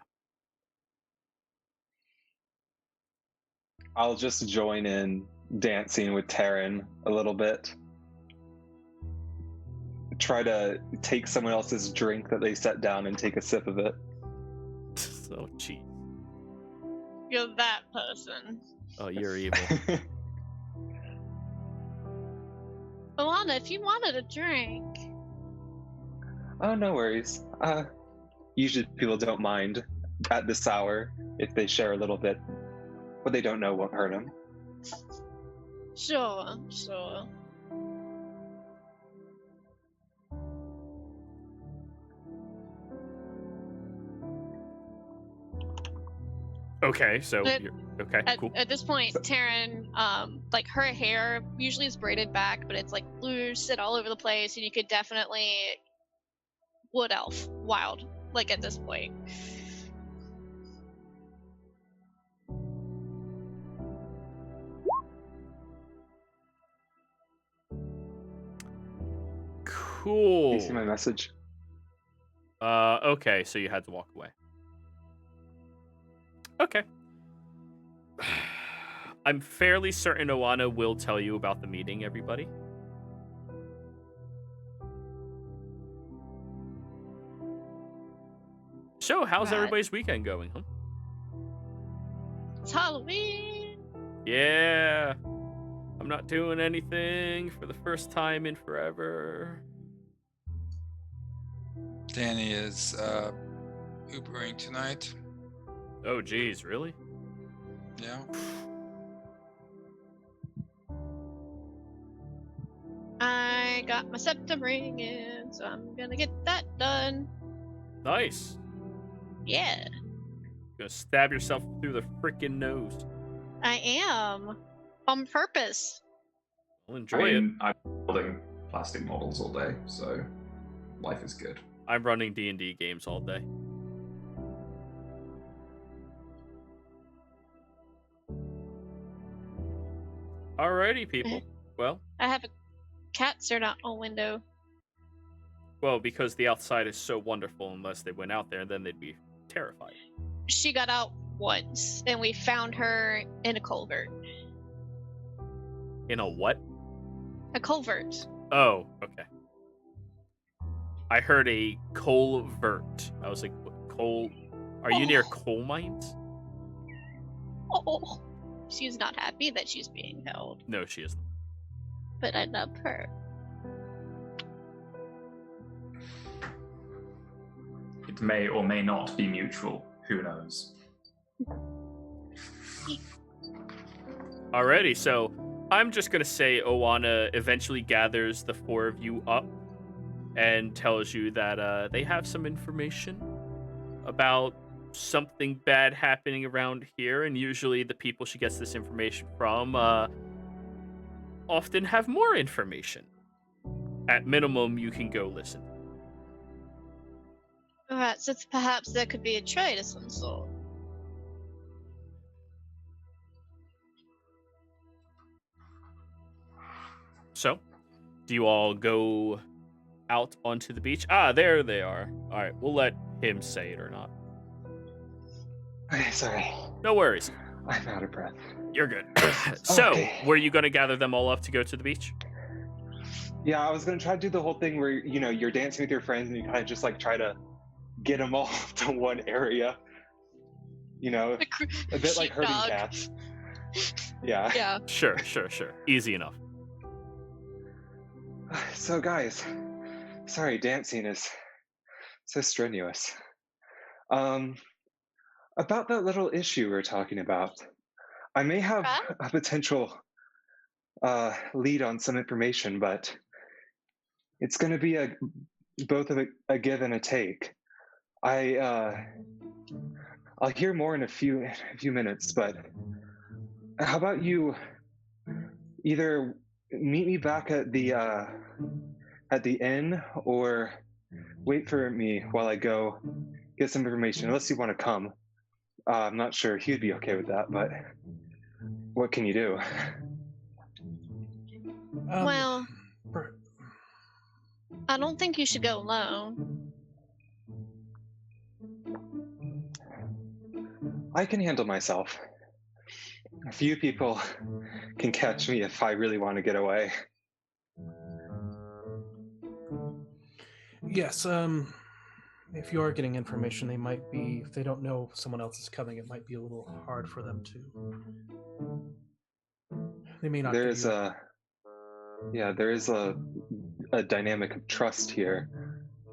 I'll just join in dancing with Taryn a little bit. Try to take someone else's drink that they set down and take a sip of it. So cheap. You're that person. Oh, you're evil. Alana, if you wanted a drink. Oh, no worries. Usually people don't mind at this hour if they share a little bit. What they don't know won't hurt them. Sure. Okay, so But you're okay, cool. At this point, Taryn, like her hair usually is braided back, but it's like loose and all over the place, and you could definitely wood elf wild, like at this point. Cool. You see my message? Okay, so you had to walk away. Okay. I'm fairly certain Oana will tell you about the meeting, everybody. So, how's Right. everybody's weekend going, huh? It's Halloween. Yeah. I'm not doing anything for the first time in forever. Danny is Ubering tonight. Oh, geez, really? Yeah. I got my septum ring in, so I'm gonna get that done. Nice. Yeah, Gonna stab yourself through the freaking nose. I am. On purpose. I'll I enjoy it. mean, I'm building plastic models all day, so life is good. I'm running D&D games all day. Alrighty, people. Well, I have a cat staring out a window. because the outside is so wonderful, unless they went out there, then they'd be terrified. She got out once, and we found her in a culvert. In a what? A culvert. Oh, okay. I heard a culvert. I was like, what, coal? Are you near coal mines? Oh, she's not happy that she's being held, No, she isn't. but I love her. It may or may not be mutual. Who knows? Alrighty, so I'm just gonna say Oana eventually gathers the four of you up and tells you that they have some information about something bad happening around here, and usually the people she gets this information from often have more information. At minimum, you can go listen. Alright, so perhaps there could be a trade of some sort. So, do you all go out onto the beach? Ah, there they are. All right, we'll let him say it or not. Okay, sorry. No worries. I'm out of breath. You're good. So, Okay. were you going to gather them all up to go to the beach? Yeah, I was gonna try to do the whole thing where you're dancing with your friends and you kind of just like try to get them all to one area. A bit like herding Sheepdog. cats. Yeah. Yeah. Sure. Easy enough. So guys, sorry, dancing is so strenuous. About that little issue we we're talking about, I may have Huh? a potential lead on some information, but it's going to be both a give and a take. I'll hear more in a few minutes, but how about you either meet me back at the inn or wait for me while I go get some information, unless you want to come. I'm not sure he'd be okay with that, but what can you do? Well, per- I don't think you should go alone. I can handle myself. A few people can catch me if I really want to get away. yes, if you are getting information, if they don't know someone else is coming, it might be a little hard for them to. They may not. There give is you- there is a dynamic of trust here.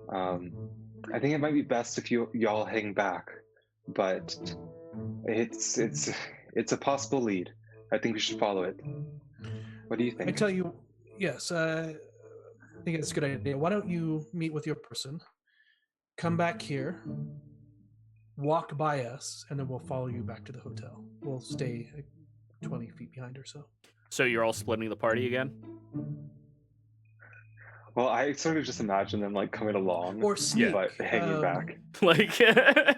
I think it might be best if y'all hang back, but it's a possible lead. I think we should follow it. What do you I think? tell you, yes, I think it's a good idea. Why don't you meet with your person, come back here, walk by us, and then we'll follow you back to the hotel. We'll stay 20 feet behind or so. So you're all splitting the party again? Well, I sort of just imagine them like coming along, Or sneak. but hanging back. Like, Yeah.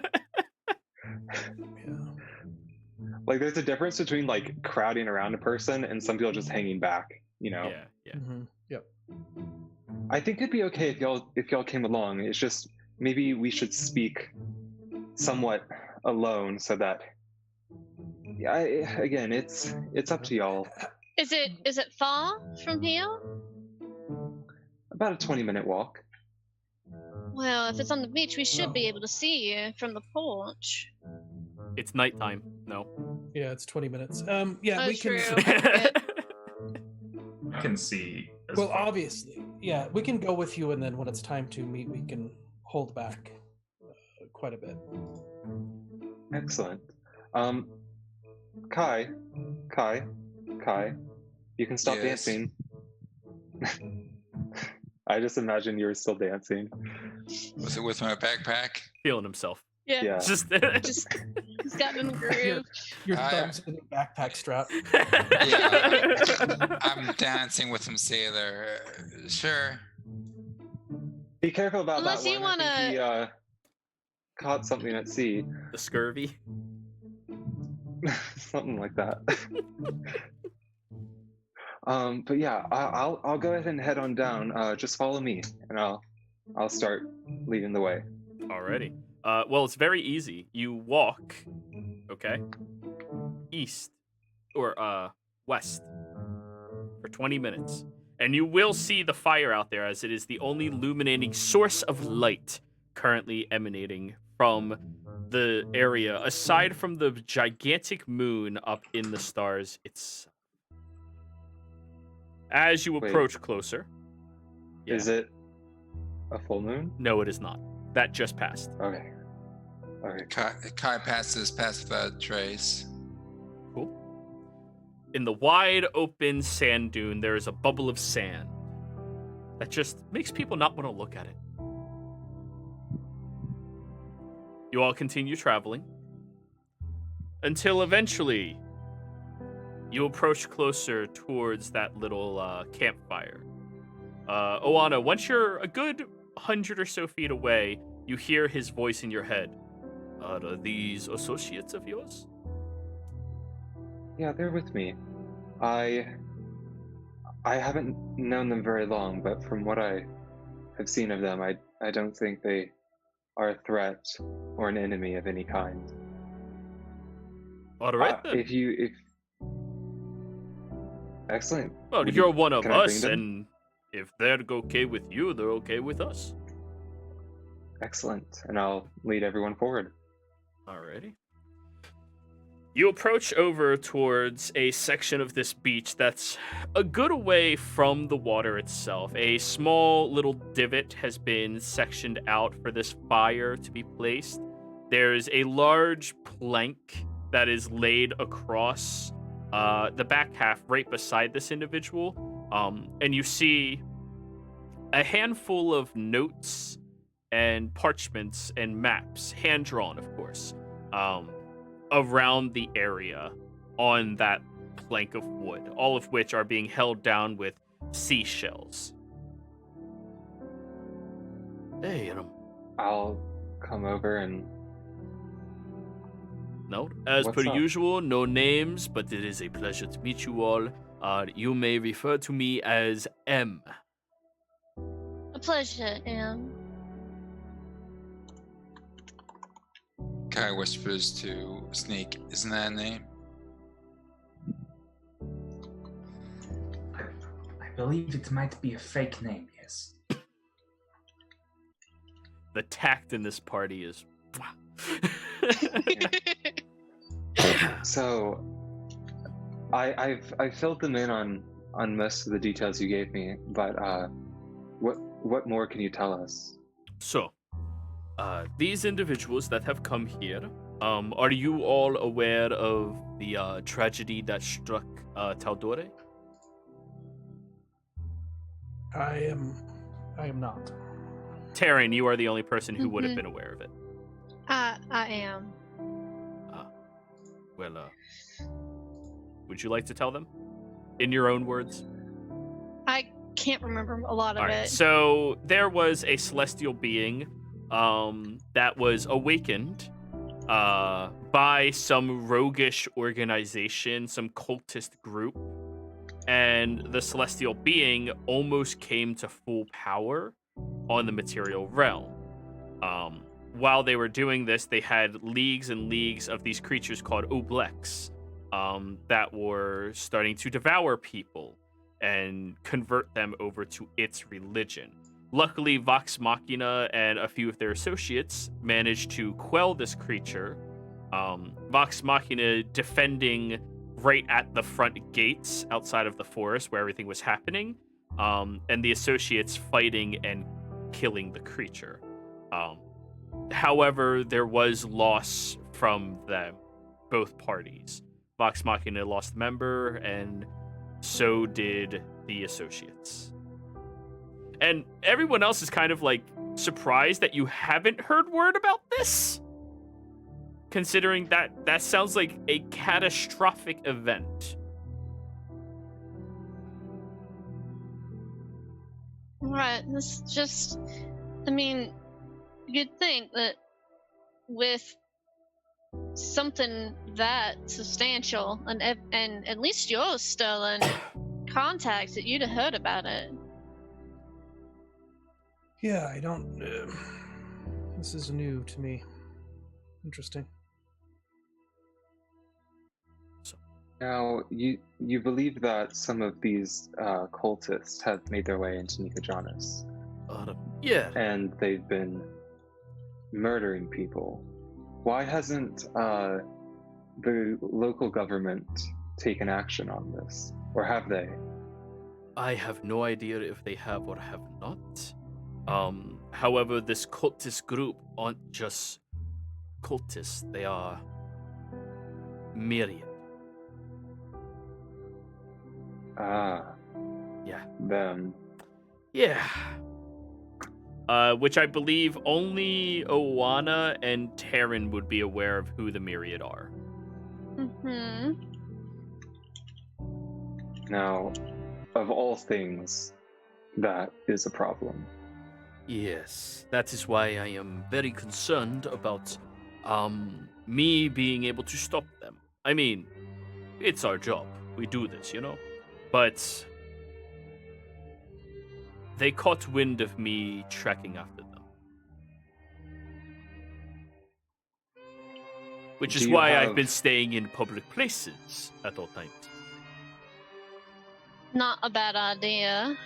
Like, there's a difference between like crowding around a person and some people just hanging back. yeah. Mm-hmm. Yep. I think it'd be okay if y'all came along. It's just maybe we should speak somewhat alone so that. Yeah, again, it's up to y'all. Is it far from here? About a 20-minute walk. Well, if it's on the beach, we should be able to see you from the porch. It's nighttime. No. Yeah, it's 20 minutes. Yeah, Oh, we can. true. Good. I can see. as Well, obviously, yeah, we can go with you, and then when it's time to meet, we can hold back quite a bit. Excellent. Kai, you can stop Yes. dancing. I just imagine you were still dancing. Was it with my backpack? Feeling himself. Yeah. Yeah. Just. Just he's got in the groove. Your I- thumbs in your backpack strap. I'm dancing with some sailor. Sure. Be careful about Unless that you one. I think he caught something at sea. The scurvy. Something like that. But yeah, I'll go ahead and head on down. Just follow me, and I'll start leading the way. Alrighty. Well, it's very easy. You walk, okay, east or west for 20 minutes, and you will see the fire out there, as it is the only illuminating source of light currently emanating from the area, aside from the gigantic moon up in the stars itself. As you Wait. approach closer, yeah. Is it a full moon? No, it is not. That just passed. Okay. Okay. Kai passes past without trace. Cool. In the wide open sand dune, there is a bubble of sand that just makes people not want to look at it. You all continue traveling until eventually you approach closer towards that little campfire. Oana, once you're a good 100 or so feet away, you hear his voice in your head. Are these associates of yours? Yeah, they're with me. I haven't known them very long, but from what I have seen of them, I don't think they are a threat or an enemy of any kind. All right, then. If excellent. Well, Would you're you- one of can I bring us, them? and if they're okay with you, they're okay with us. Excellent, and I'll lead everyone forward. Alrighty. You approach over towards a section of this beach that's a good away from the water itself. A small little divot has been sectioned out for this fire to be placed. There's a large plank that is laid across the back half right beside this individual. And you see a handful of notes and parchments and maps, hand-drawn, of course, around the area on that plank of wood, all of which are being held down with seashells. Hey, I'll come over and no, as What's per up? usual, no names, but it is a pleasure to meet you all. You may refer to me as M. A pleasure, Em. Kai whispers to Sneak, isn't that a name? I believe it might be a fake name, yes. The tact in this party is. So, I've filled them in on most of the details you gave me, but what more can you tell us? So, these individuals that have come here, are you all aware of the tragedy that struck Taldore? I am not. Taryn, you are the only person who would have Mhm. been aware of it. I am. Well, would you like to tell them? In your own words? I can't remember a lot of All right. it. So there was a celestial being that was awakened by some roguish organization, some cultist group, and the celestial being almost came to full power on the material realm. While they were doing this, they had leagues and leagues of these creatures called Oblex that were starting to devour people and convert them over to its religion. Luckily, Vox Machina and a few of their associates managed to quell this creature Vox Machina defending right at the front gates outside of the forest where everything was happening, and the associates fighting and killing the creature. However, there was loss from them, both parties. Vox Machina lost a member, and so did the associates. And everyone else is kind of like surprised that you haven't heard word about this, considering that sounds like a catastrophic event. Right, this just, I mean, you'd think that with something that substantial and at least yours stolen contacts that you'd have heard about it. Yeah, I don't. This is new to me. Interesting. Now, you believe that some of these cultists have made their way into Nicodranas, Yeah. and they've been murdering people. Why hasn't the local government taken action on this? Or have they? I have no idea if they have or have not. However, this cultist group aren't just cultists, they are myriad. Ah. Yeah. Them. Yeah. Which I believe only Oana and Terran would be aware of who the myriad are. Mm-hmm. Now, of all things, that is a problem. Yes, that is why I am very concerned about me being able to stop them. I mean, it's our job. We do this, you know? But they caught wind of me tracking after them. Which is why I've been staying in public places at all times. Not a bad idea.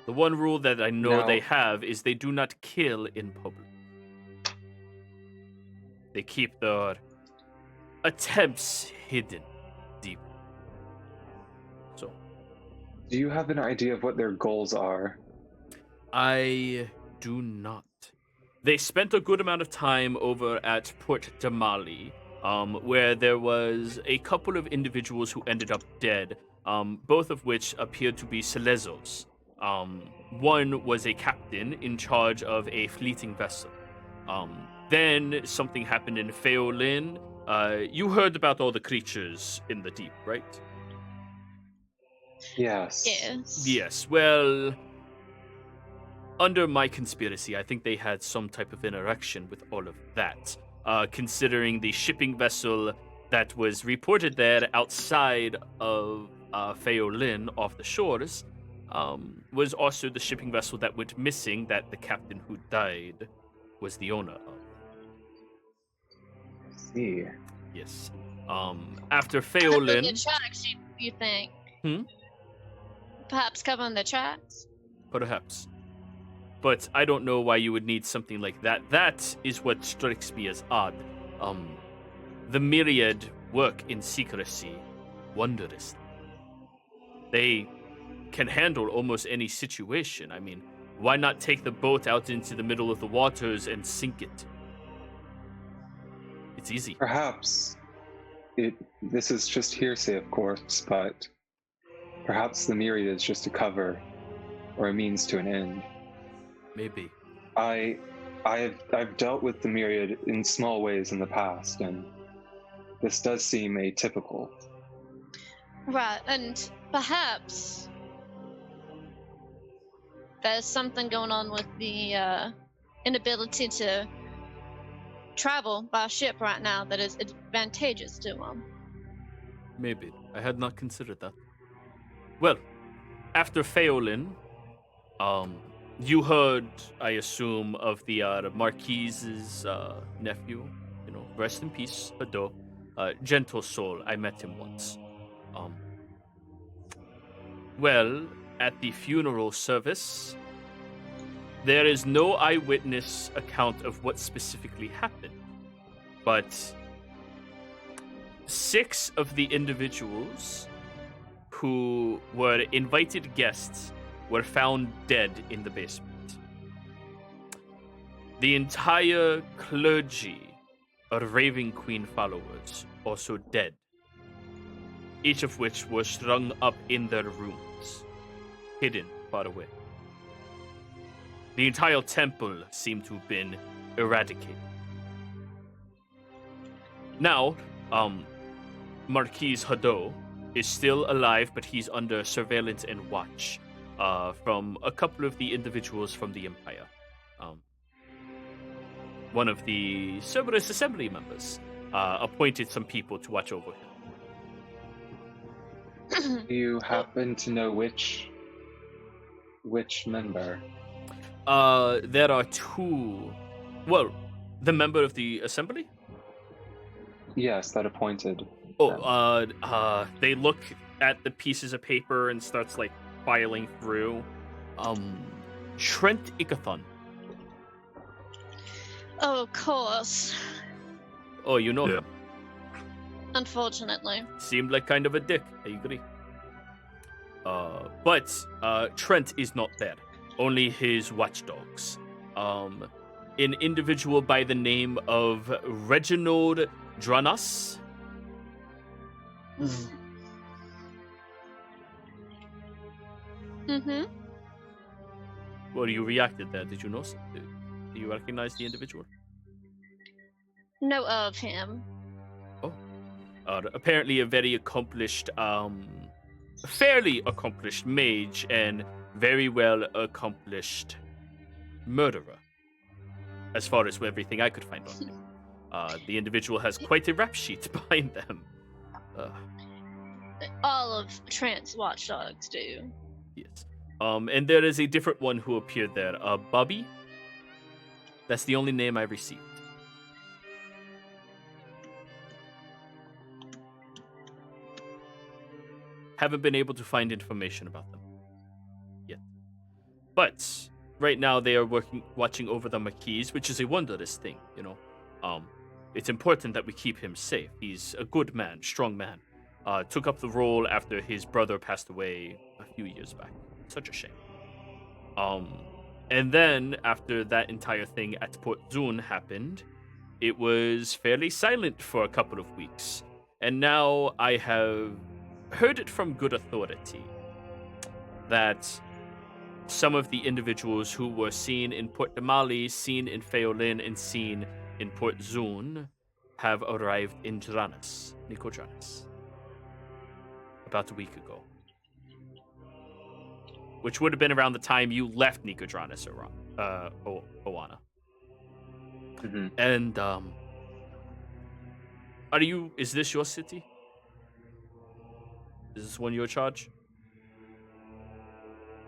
The one rule that I know No. they have is they do not kill in public. They keep their attempts hidden deep. So, Do you have an idea of what their goals are? I do not. They spent a good amount of time over at Port Damali, where there was a couple of individuals who ended up dead, both of which appeared to be Selezos. One was a captain in charge of a fleeting vessel. Then something happened in Feolin. You heard about all the creatures in the deep, right? Yes. Yes. Yes, well, under my conspiracy, I think they had some type of interaction with all of that, considering the shipping vessel that was reported there outside of Feolin off the shores was also the shipping vessel that went missing that the captain who died was the owner of. I see. Yes. After Covering the Feolin, tracks, you think? Hmm? Perhaps covering the tracks? perhaps. But I don't know why you would need something like that. That is what strikes me as odd. The myriad work in secrecy wondrously. They can handle almost any situation. I mean, why not take the boat out into the middle of the waters and sink it? It's easy. Perhaps this is just hearsay, of course, but perhaps the myriad is just a cover or a means to an end. Maybe. I've dealt with the myriad in small ways in the past, and this does seem atypical. Right, and perhaps there's something going on with the inability to travel by ship right now that is advantageous to them. Maybe. I had not considered that. Well, after Feolin, you heard, I assume, of the Marquise's nephew. You know, rest in peace, Hado. Gentle soul. I met him once. Well, at the funeral service, there is no eyewitness account of what specifically happened. But 6 of the individuals who were invited guests were found dead in the basement. The entire clergy of Raven Queen followers also dead, each of which was strung up in their rooms, hidden far away. The entire temple seemed to have been eradicated. Now, Marquis Hadot is still alive, but he's under surveillance and watch from a couple of the individuals from the Empire. One of the Cerberus Assembly members appointed some people to watch over him. Do you happen to know which member? There are 2. Well, the member of the Assembly? Yes, that appointed. Oh, they look at the pieces of paper and starts like filing through. Trent Ikathon. Oh, of course. Oh, you know him. Unfortunately. Seemed like kind of a dick, I agree. But Trent is not there. Only his watchdogs. An individual by the name of Reginald Dranas. Mm-hmm. Well, you reacted there. Did you know? Do you recognize the individual? Know of him. Oh. Apparently a very accomplished, fairly accomplished mage and very well accomplished murderer. As far as everything I could find on him. The individual has quite a rap sheet behind them. All of Trent's watchdogs do. Yes. And there is a different one who appeared there. Bobby? That's the only name I received. Haven't been able to find information about them yet. But right now they are watching over the Marquis, which is a wondrous thing, you know. It's important that we keep him safe. He's a good man, strong man. Took up the role after his brother passed away a few years back. Such a shame. And then after that entire thing at Port Zun happened, it was fairly silent for a couple of weeks. And now I have heard it from good authority that some of the individuals who were seen in Port Damali, seen in Feolin, and seen in Port Zun have arrived in Dranas, Nicodranas, about a week ago. Which would have been around the time you left Nicodranas, Oana. Mm-hmm. And, is this your city? Is this one your charge?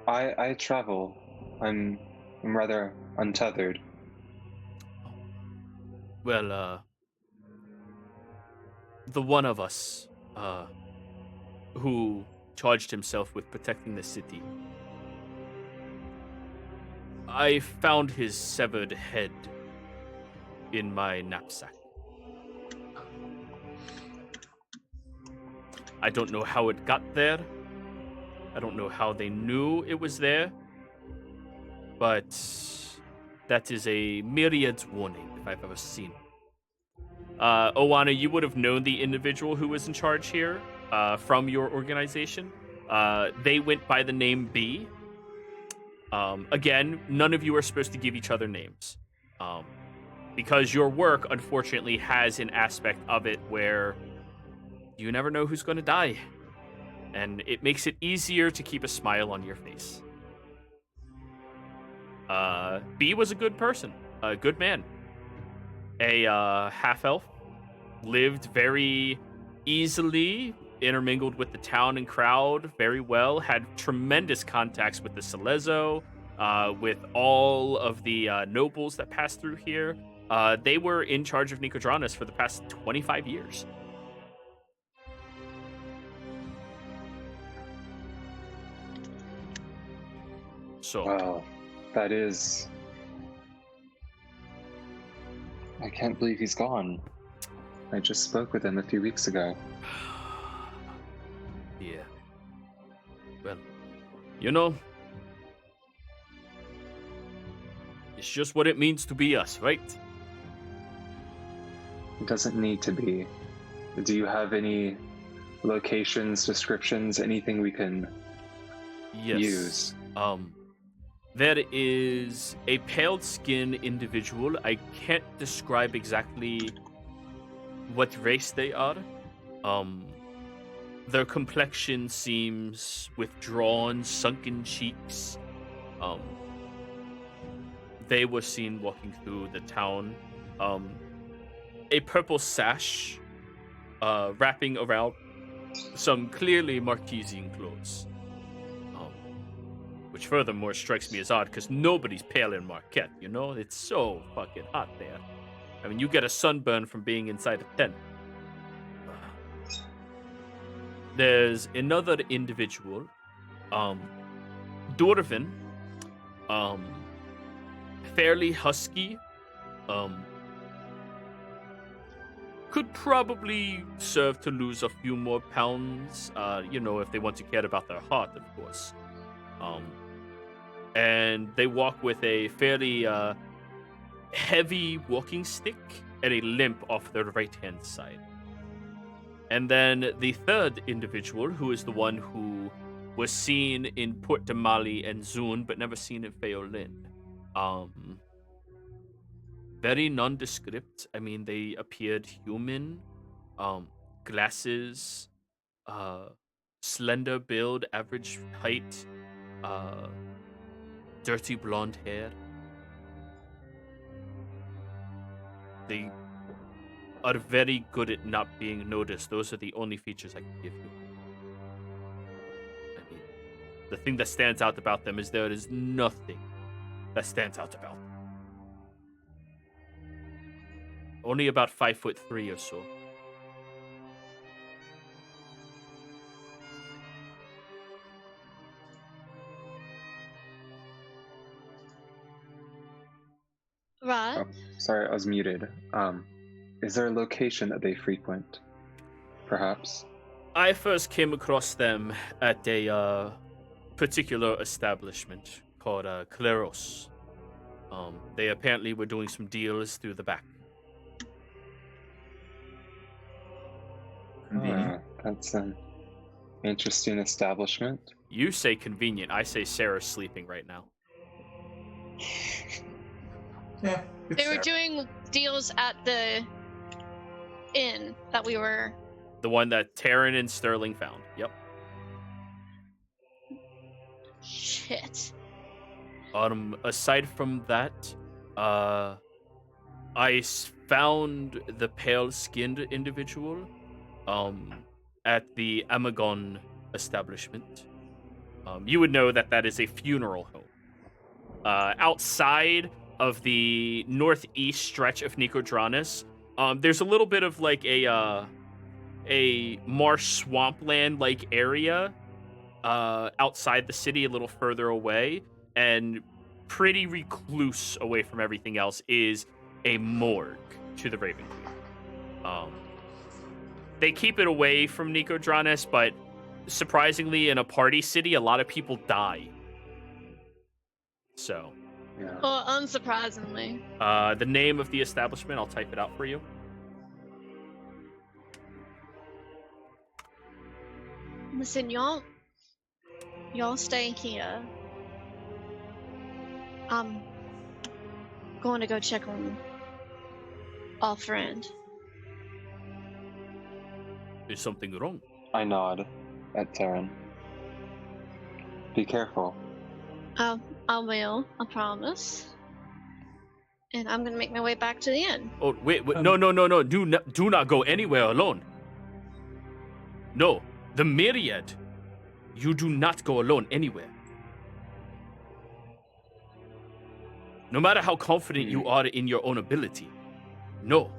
I travel. I'm rather untethered. Well, the one of us, who charged himself with protecting the city, I found his severed head in my knapsack. I don't know how it got there. I don't know how they knew it was there. But that is a myriad's warning if I've ever seen it. Oana, you would have known the individual who was in charge here from your organization. They went by the name B. Again, none of you are supposed to give each other names. Because your work, unfortunately, has an aspect of it where you never know who's going to die. And it makes it easier to keep a smile on your face. B was a good person, a good man. A half-elf, lived very easily, intermingled with the town and crowd very well, had tremendous contacts with the Celezo, with all of the nobles that passed through here. They were in charge of Nicodranas for the past 25 years. So, Wow, that is... I can't believe he's gone. I just spoke with him a few weeks ago. Yeah. Well, you know, it's just what it means to be us, right? It doesn't need to be. Do you have any locations, descriptions, anything we can Yes. use? There is a pale-skinned individual. I can't describe exactly what race they are. Their complexion seems withdrawn, sunken cheeks. They were seen walking through the town. A purple sash wrapping around some clearly Marquesian clothes. Which furthermore strikes me as odd because nobody's pale in Marquette, you know? It's so fucking hot there. I mean, you get a sunburn from being inside a tent. There's another individual, Dorvin, fairly husky, could probably serve to lose a few more pounds, if they want to care about their heart, of course. And they walk with a fairly heavy walking stick and a limp off their right-hand side. And then the third individual, who is the one who was seen in Port Damali and Zun, but never seen in Feolin. Very nondescript. I mean, they appeared human. Glasses, slender build, average height, dirty blonde hair. They are very good at not being noticed. Those are the only features I can give you. I mean, the thing that stands out about them is there is nothing that stands out about them. Only about 5'3" or so. Right. Oh, sorry, I was muted. Is there a location that they frequent? Perhaps? I first came across them at a particular establishment called Kleros. They apparently were doing some deals through the back. That's an interesting establishment. You say convenient. I say Sarah's sleeping right now. Yeah. They were doing deals at the inn that we were. The one that Taryn and Sterling found. Yep. Shit. Aside from that, I found the pale-skinned individual, at the Amagon establishment. You would know that is a funeral home. Outside of the northeast stretch of Nicodranas, there's a little bit of like a marsh swampland like area outside the city, a little further away, and pretty recluse away from everything else is a morgue to the Raven Queen. They keep it away from Nicodranas, but surprisingly, in a party city, a lot of people die. So, Yeah. Well, unsurprisingly. the name of the establishment, I'll type it out for you. Listen, y'all stay here. I'm going to go check on our friend. Is something wrong? I nod at Taryn. Be careful. I will, I promise. And I'm gonna make my way back to the inn. Oh, wait, no. Do not go anywhere alone. No, the Myriad. You do not go alone anywhere. No matter how confident you are in your own ability. No.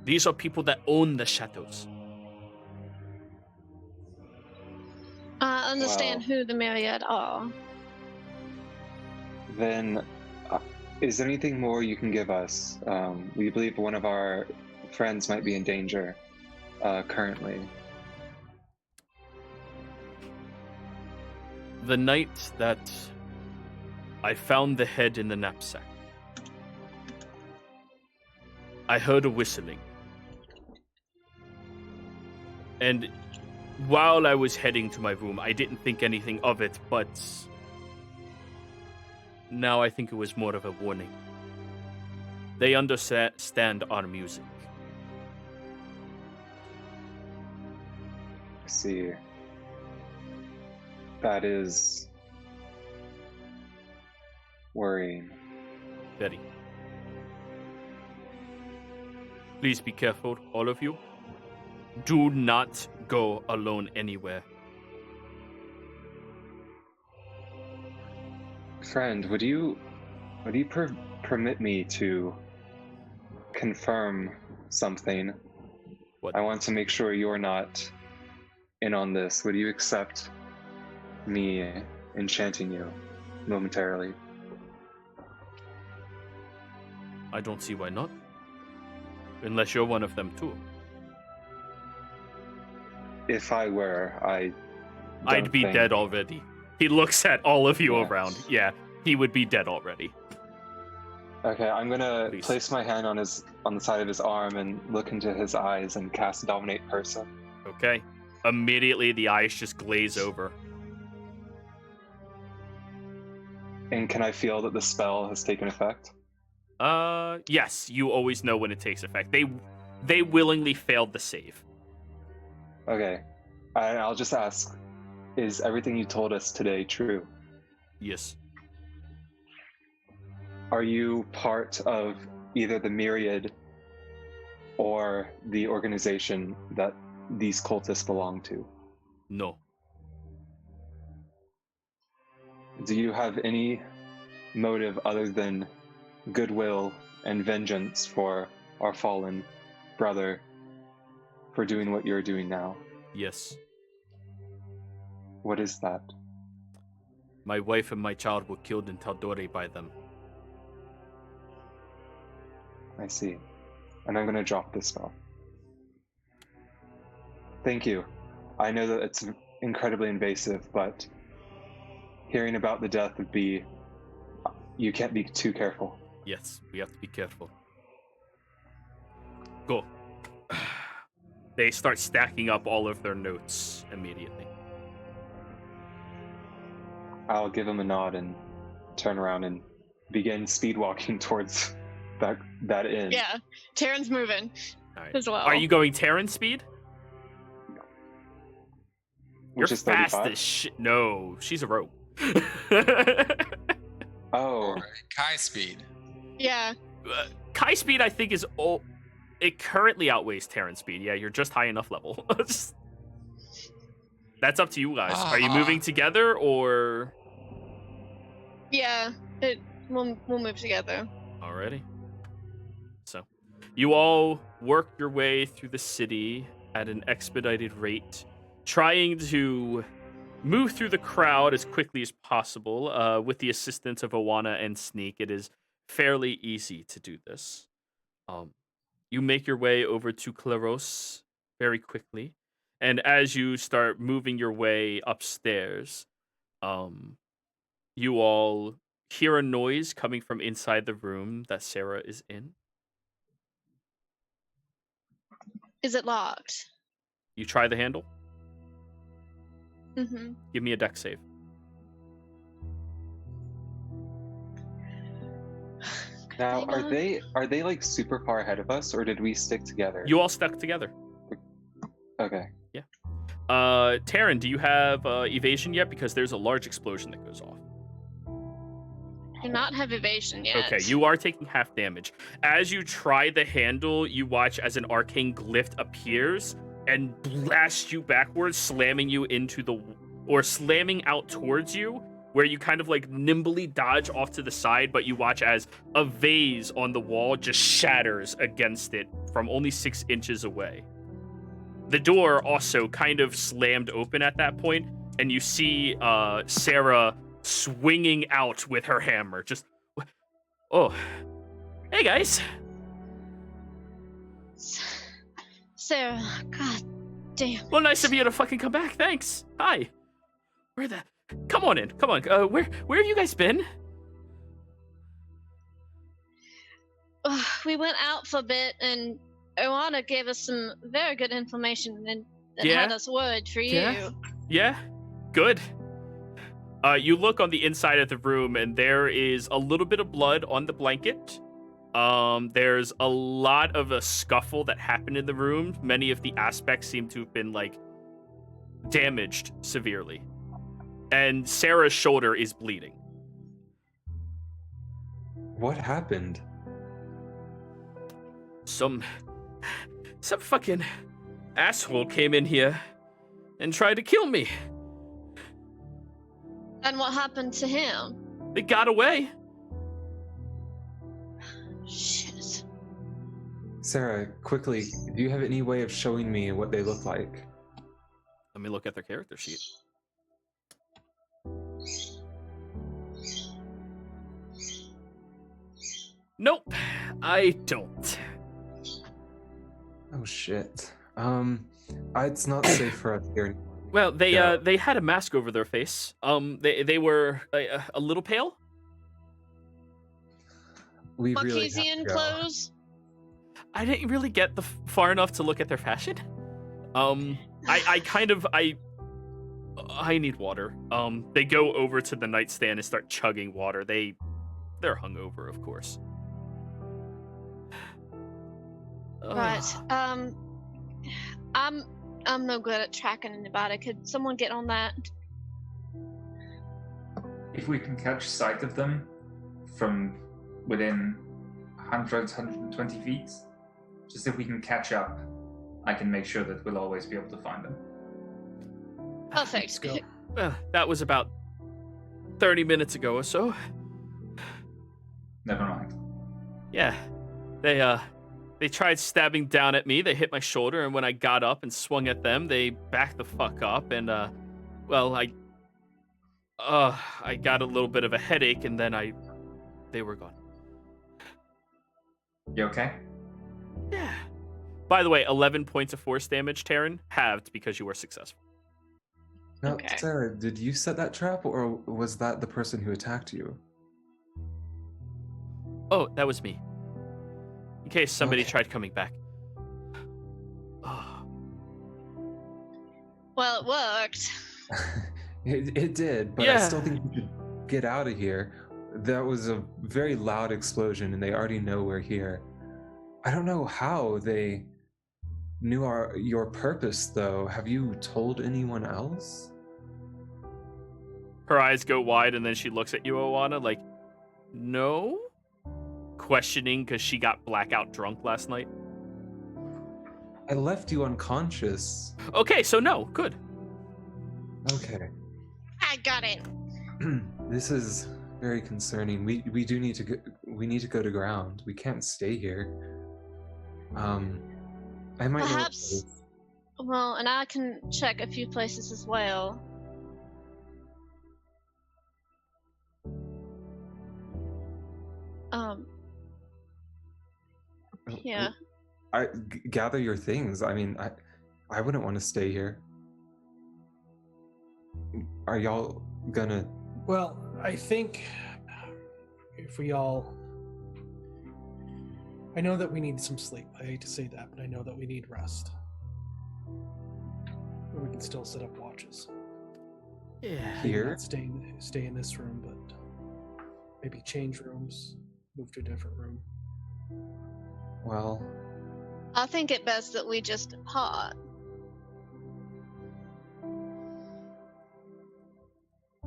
These are people that own the shadows. I understand Wow. who the Myriad are. Then Is there anything more you can give us? We believe one of our friends might be in danger currently. The night that I found the head in the knapsack, I heard a whistling. And while I was heading to my room, I didn't think anything of it, but now I think it was more of a warning. They understand our music. I see. That is worrying. Very. Please be careful, all of you. Do not go alone anywhere. Friend, would you permit me to confirm something? What? I want to make sure you're not in on this. Would you accept me enchanting you momentarily? I don't see why not. Unless you're one of them too. If I were, I'd be dead already. He looks at all of you around. Yeah, he would be dead already. Okay, I'm gonna Please. place my hand on the side of his arm and look into his eyes and cast Dominate Person. Okay. Immediately, the eyes just glaze over. And can I feel that the spell has taken effect? Yes, you always know when it takes effect. They willingly failed the save. Okay, I'll just ask, is everything you told us today true? Yes. Are you part of either the Myriad or the organization that these cultists belong to? No. Do you have any motive other than goodwill and vengeance for our fallen brother for doing what you're doing now? Yes. What is that? My wife and my child were killed in Taldore by them. I see. And I'm going to drop this spell. Thank you. I know that it's incredibly invasive, but hearing about the death of B, you can't be too careful. Yes, we have to be careful. Go. They start stacking up all of their notes immediately. I'll give him a nod and turn around and begin speed walking towards that inn. Yeah, Taryn's moving All right. as well. Are you going Terran speed? Which You're is fast 35? as shit. No, she's a rogue. Oh, Or Kai speed. Yeah, Kai speed, I think, is it currently outweighs Terran speed. Yeah, you're just high enough level. That's up to you guys. Are you moving together or? yeah. We'll move together. Alrighty. So, you all work your way through the city at an expedited rate, trying to move through the crowd as quickly as possible. With the assistance of Owana and Sneak, it is fairly easy to do this. You make your way over to Claros very quickly, and as you start moving your way upstairs, you all hear a noise coming from inside the room that Sarah is in. Is it locked? You try the handle. Mm-hmm. Give me a dex save. now are they like super far ahead of us, or did we stick together? You all stuck together. Okay. Taryn, do you have evasion yet? Because there's a large explosion that goes off. Do not have evasion yet. Okay, you are taking half damage. As you try the handle, you watch as an arcane glyph appears and blasts you backwards, slamming you slamming out towards you, where you kind of like nimbly dodge off to the side, but you watch as a vase on the wall just shatters against it from only 6 inches away. The door also kind of slammed open at that point, and you see Sarah swinging out with her hammer. Just, Oh, hey guys. Sarah, god damn. Well, nice of you to fucking come back. Thanks. Hi. Come on in. Come on. Where have you guys been? We went out for a bit, and Oana gave us some very good information and Yeah? had us word for you. Yeah? Yeah? Good. You look on the inside of the room, and there is a little bit of blood on the blanket. There's a lot of a scuffle that happened in the room. Many of the aspects seem to have been, like, damaged severely. And Sarah's shoulder is bleeding. What happened? Some fucking asshole came in here and tried to kill me. And what happened to him? They got away. Shit. Sarah, quickly, do you have any way of showing me what they look like? Let me look at their character sheet. Nope, I don't. Oh shit. It's not safe for us here anymore. Well, they Yeah. they had a mask over their face. They were a little pale. We really have Marquesian to go. clothes? I didn't really get far enough to look at their fashion. I need water. They go over to the nightstand and start chugging water. They're hungover, of course. Right. I'm no good at tracking anybody. Could someone get on that? If we can catch sight of them from within 100, 120 feet, just if we can catch up, I can make sure that we'll always be able to find them. Perfect. Let's go. That was about 30 minutes ago or so. Never mind. Yeah. They tried stabbing down at me. They hit my shoulder, and when I got up and swung at them, they backed the fuck up, and I got a little bit of a headache, and then they were gone. You okay? Yeah. By the way, 11 points of force damage, Taryn, halved because you were successful. Now, Okay. Sarah, did you set that trap, or was that the person who attacked you? Oh, that was me. In case somebody Okay. tried coming back. Oh. Well, it worked. It did, but I Yeah. still think we should get out of here. That was a very loud explosion, and they already know we're here. I don't know how they knew your purpose, though. Have you told anyone else? Her eyes go wide, and then she looks at you, Oana, like, no? Questioning because she got blackout drunk last night. I left you unconscious. Okay, so no, good. Okay. I got it. This is very concerning. We do need to go, we need to go to ground. We can't stay here. I might know a Perhaps- place. Well, and I can check a few places as well. Yeah. Gather your things. I mean, I wouldn't want to stay here. Are y'all gonna? Well, I think if we all. I know that we need some sleep. I hate to say that, but I know that we need rest. We can still set up watches. Yeah. Maybe Here? not stay in this room, but maybe change rooms, move to a different room. Well, I think it best that we just depart.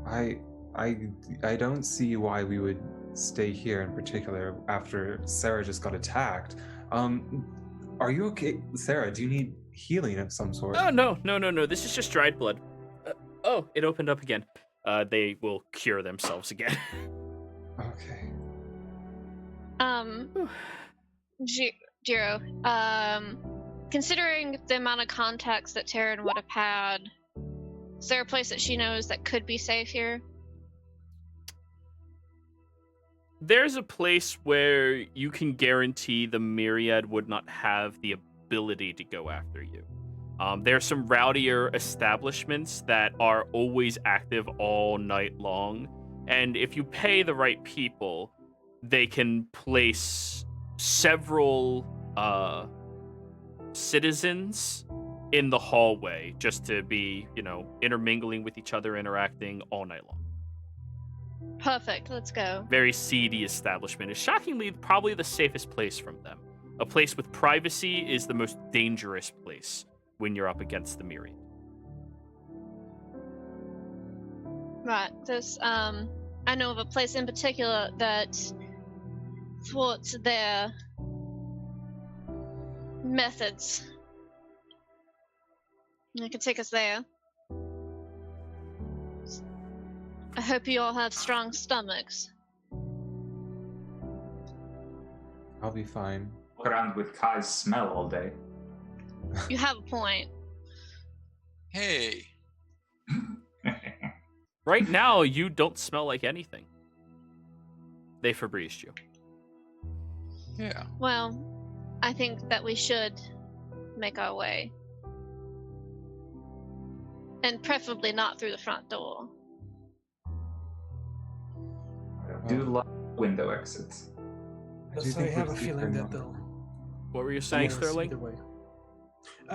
I don't see why we would stay here in particular after Sarah just got attacked. Are you okay, Sarah? Do you need healing of some sort? Oh, no. This is just dried blood. Oh, it opened up again. They will cure themselves again. Okay. Jiro, considering the amount of contacts that Taryn would have had, is there a place that she knows that could be safe here? there's a place where you can guarantee the Myriad would not have the ability to go after you. There are some rowdier establishments that are always active all night long, and if you pay the right people, they can place several citizens in the hallway just to be, intermingling with each other, interacting all night long. Perfect. Let's go. Very seedy establishment. Is shockingly probably the safest place from them. A place with privacy is the most dangerous place when you're up against the Myriad. Right. There's I know of a place in particular that thwarts their methods. I could take us there. I hope you all have strong stomachs. I'll be fine. Walk around with Kai's smell all day. You have a point. Hey, Right now, you don't smell like anything. They Febrezed you. yeah. Well, I think that we should make our way. And preferably not through the front door. I do love window exits. Yes, I have a feeling that they'll What were you saying, follow us Sterling? either way.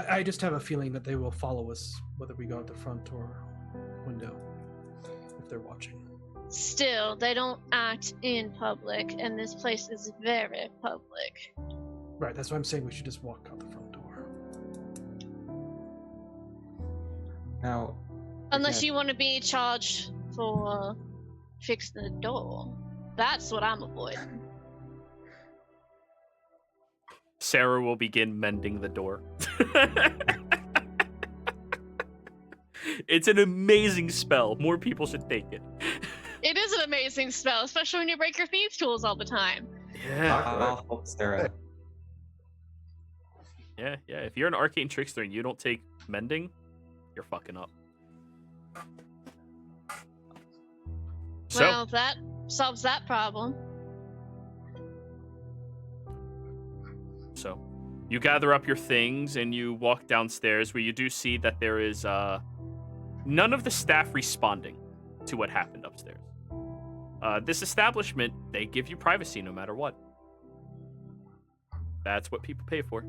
I just have a feeling that they will follow us, whether we go out the front or window, if they're watching. Still, they don't act in public, and this place is very public. Right, that's why I'm saying we should just walk out the front door. Now, Unless again, you want to be charged for fixing the door. That's what I'm avoiding. Sarah will begin mending the door. It's an amazing spell. More people should take it. It is an amazing spell, especially when you break your thieves' tools all the time. Yeah. I'll help Sarah. Yeah. If you're an arcane trickster and you don't take mending, you're fucking up. So, Well, that solves that problem. So, you gather up your things and you walk downstairs where you do see that there is none of the staff responding to what happened upstairs. This establishment, they give you privacy no matter what. That's what people pay for.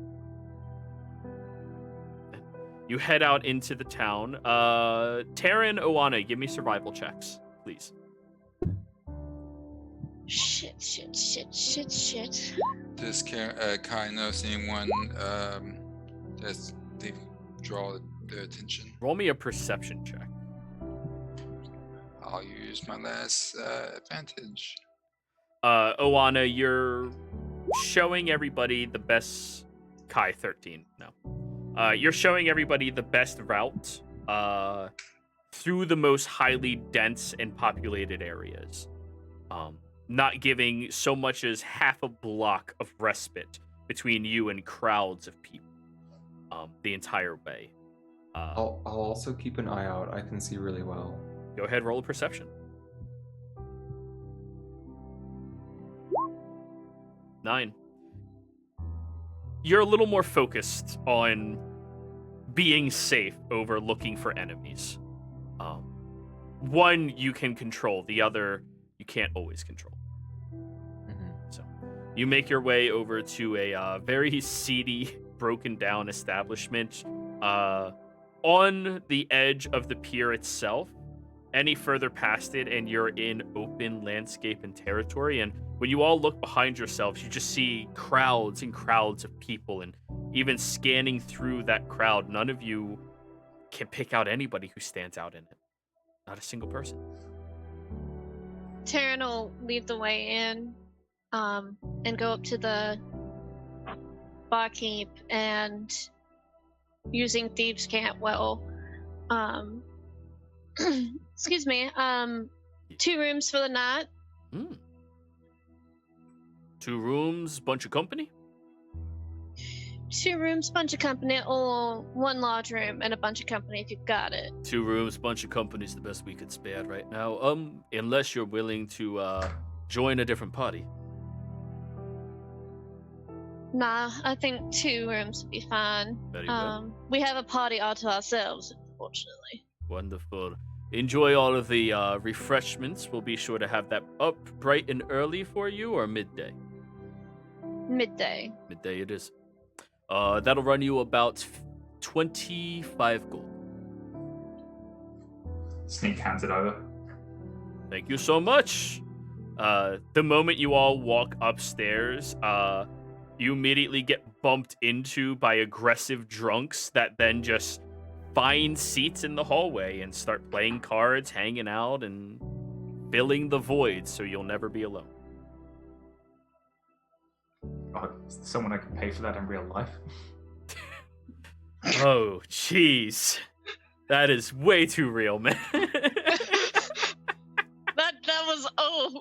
You head out into the town. Taryn, Oana, give me survival checks, please. Shit. Does Kai knows anyone that's they draw their attention? Roll me a perception check. I'll use my last advantage. Oana, you're showing everybody the best. Kai, 13. No. You're showing everybody the best route through the most highly dense and populated areas. Not giving so much as half a block of respite between you and crowds of people the entire way. I'll also keep an eye out. I can see really well. Go ahead, roll a perception. 9. You're a little more focused on being safe over looking for enemies. One you can control, the other you can't always control. So you make your way over to a very seedy, broken down establishment on the edge of the pier itself. Any further past it and you're in open landscape and territory, and when you all look behind yourselves, you just see crowds and crowds of people, and even scanning through that crowd, none of you can pick out anybody who stands out in it. Not a single person. Taryn will lead the way in and go up to the barkeep and using Thieves' Cantwell. Excuse me. 2 rooms for the night. 2 rooms, bunch of company? 2 rooms, bunch of company, or 1 large room and a bunch of company if you've got it. 2 rooms, bunch of company's the best we could spare right now. Unless you're willing to join a different party? Nah, I think 2 rooms would be fine. Very well. We have a party all to ourselves, unfortunately. Wonderful. Enjoy all of the refreshments. We'll be sure to have that up bright and early for you, or midday? Midday. Midday it is. That'll run you about 25 gold. Sneak hands it over. Thank you so much. The moment you all walk upstairs, you immediately get bumped into by aggressive drunks that then just find seats in the hallway and start playing cards, hanging out, and filling the void so you'll never be alone. Is there someone I can pay for that in real life? Oh, jeez. That is way too real, man. That was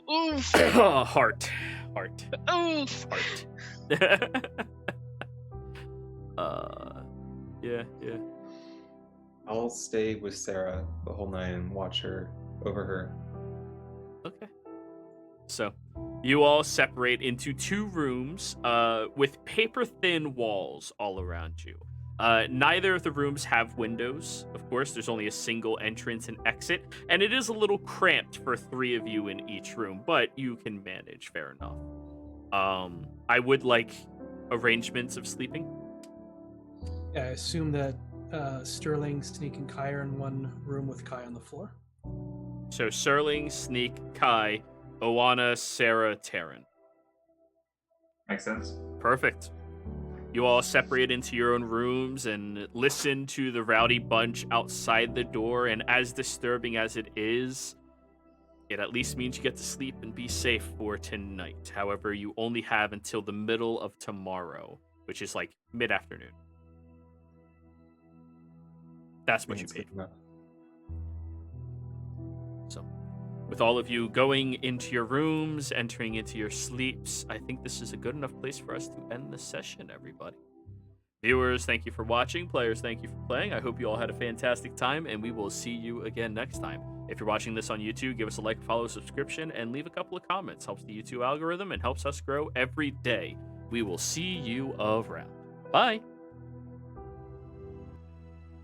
oof. Heart. Oof. Yeah. I'll stay with Sarah the whole night and watch her over her. Okay. So, you all separate into 2 rooms with paper-thin walls all around you. Neither of the rooms have windows. Of course, there's only a single entrance and exit, and it is a little cramped for 3 of you in each room, but you can manage, fair enough. I would like arrangements of sleeping. Yeah, I assume that Sterling, Sneak, and Kai are in one room with Kai on the floor. So Sterling, Sneak, Kai, Oana, Sarah, Taryn. Makes sense. Perfect. You all separate into your own rooms and listen to the rowdy bunch outside the door, and as disturbing as it is, it at least means you get to sleep and be safe for tonight. However, you only have until the middle of tomorrow, which is like mid-afternoon. That's what you paid. So, with all of you going into your rooms, entering into your sleeps, I think this is a good enough place for us to end the session, everybody. Viewers, thank you for watching. Players, thank you for playing. I hope you all had a fantastic time, and we will see you again next time. If you're watching this on YouTube, give us a like, follow, subscription, and leave a couple of comments. Helps the YouTube algorithm and helps us grow every day. We will see you around. Bye!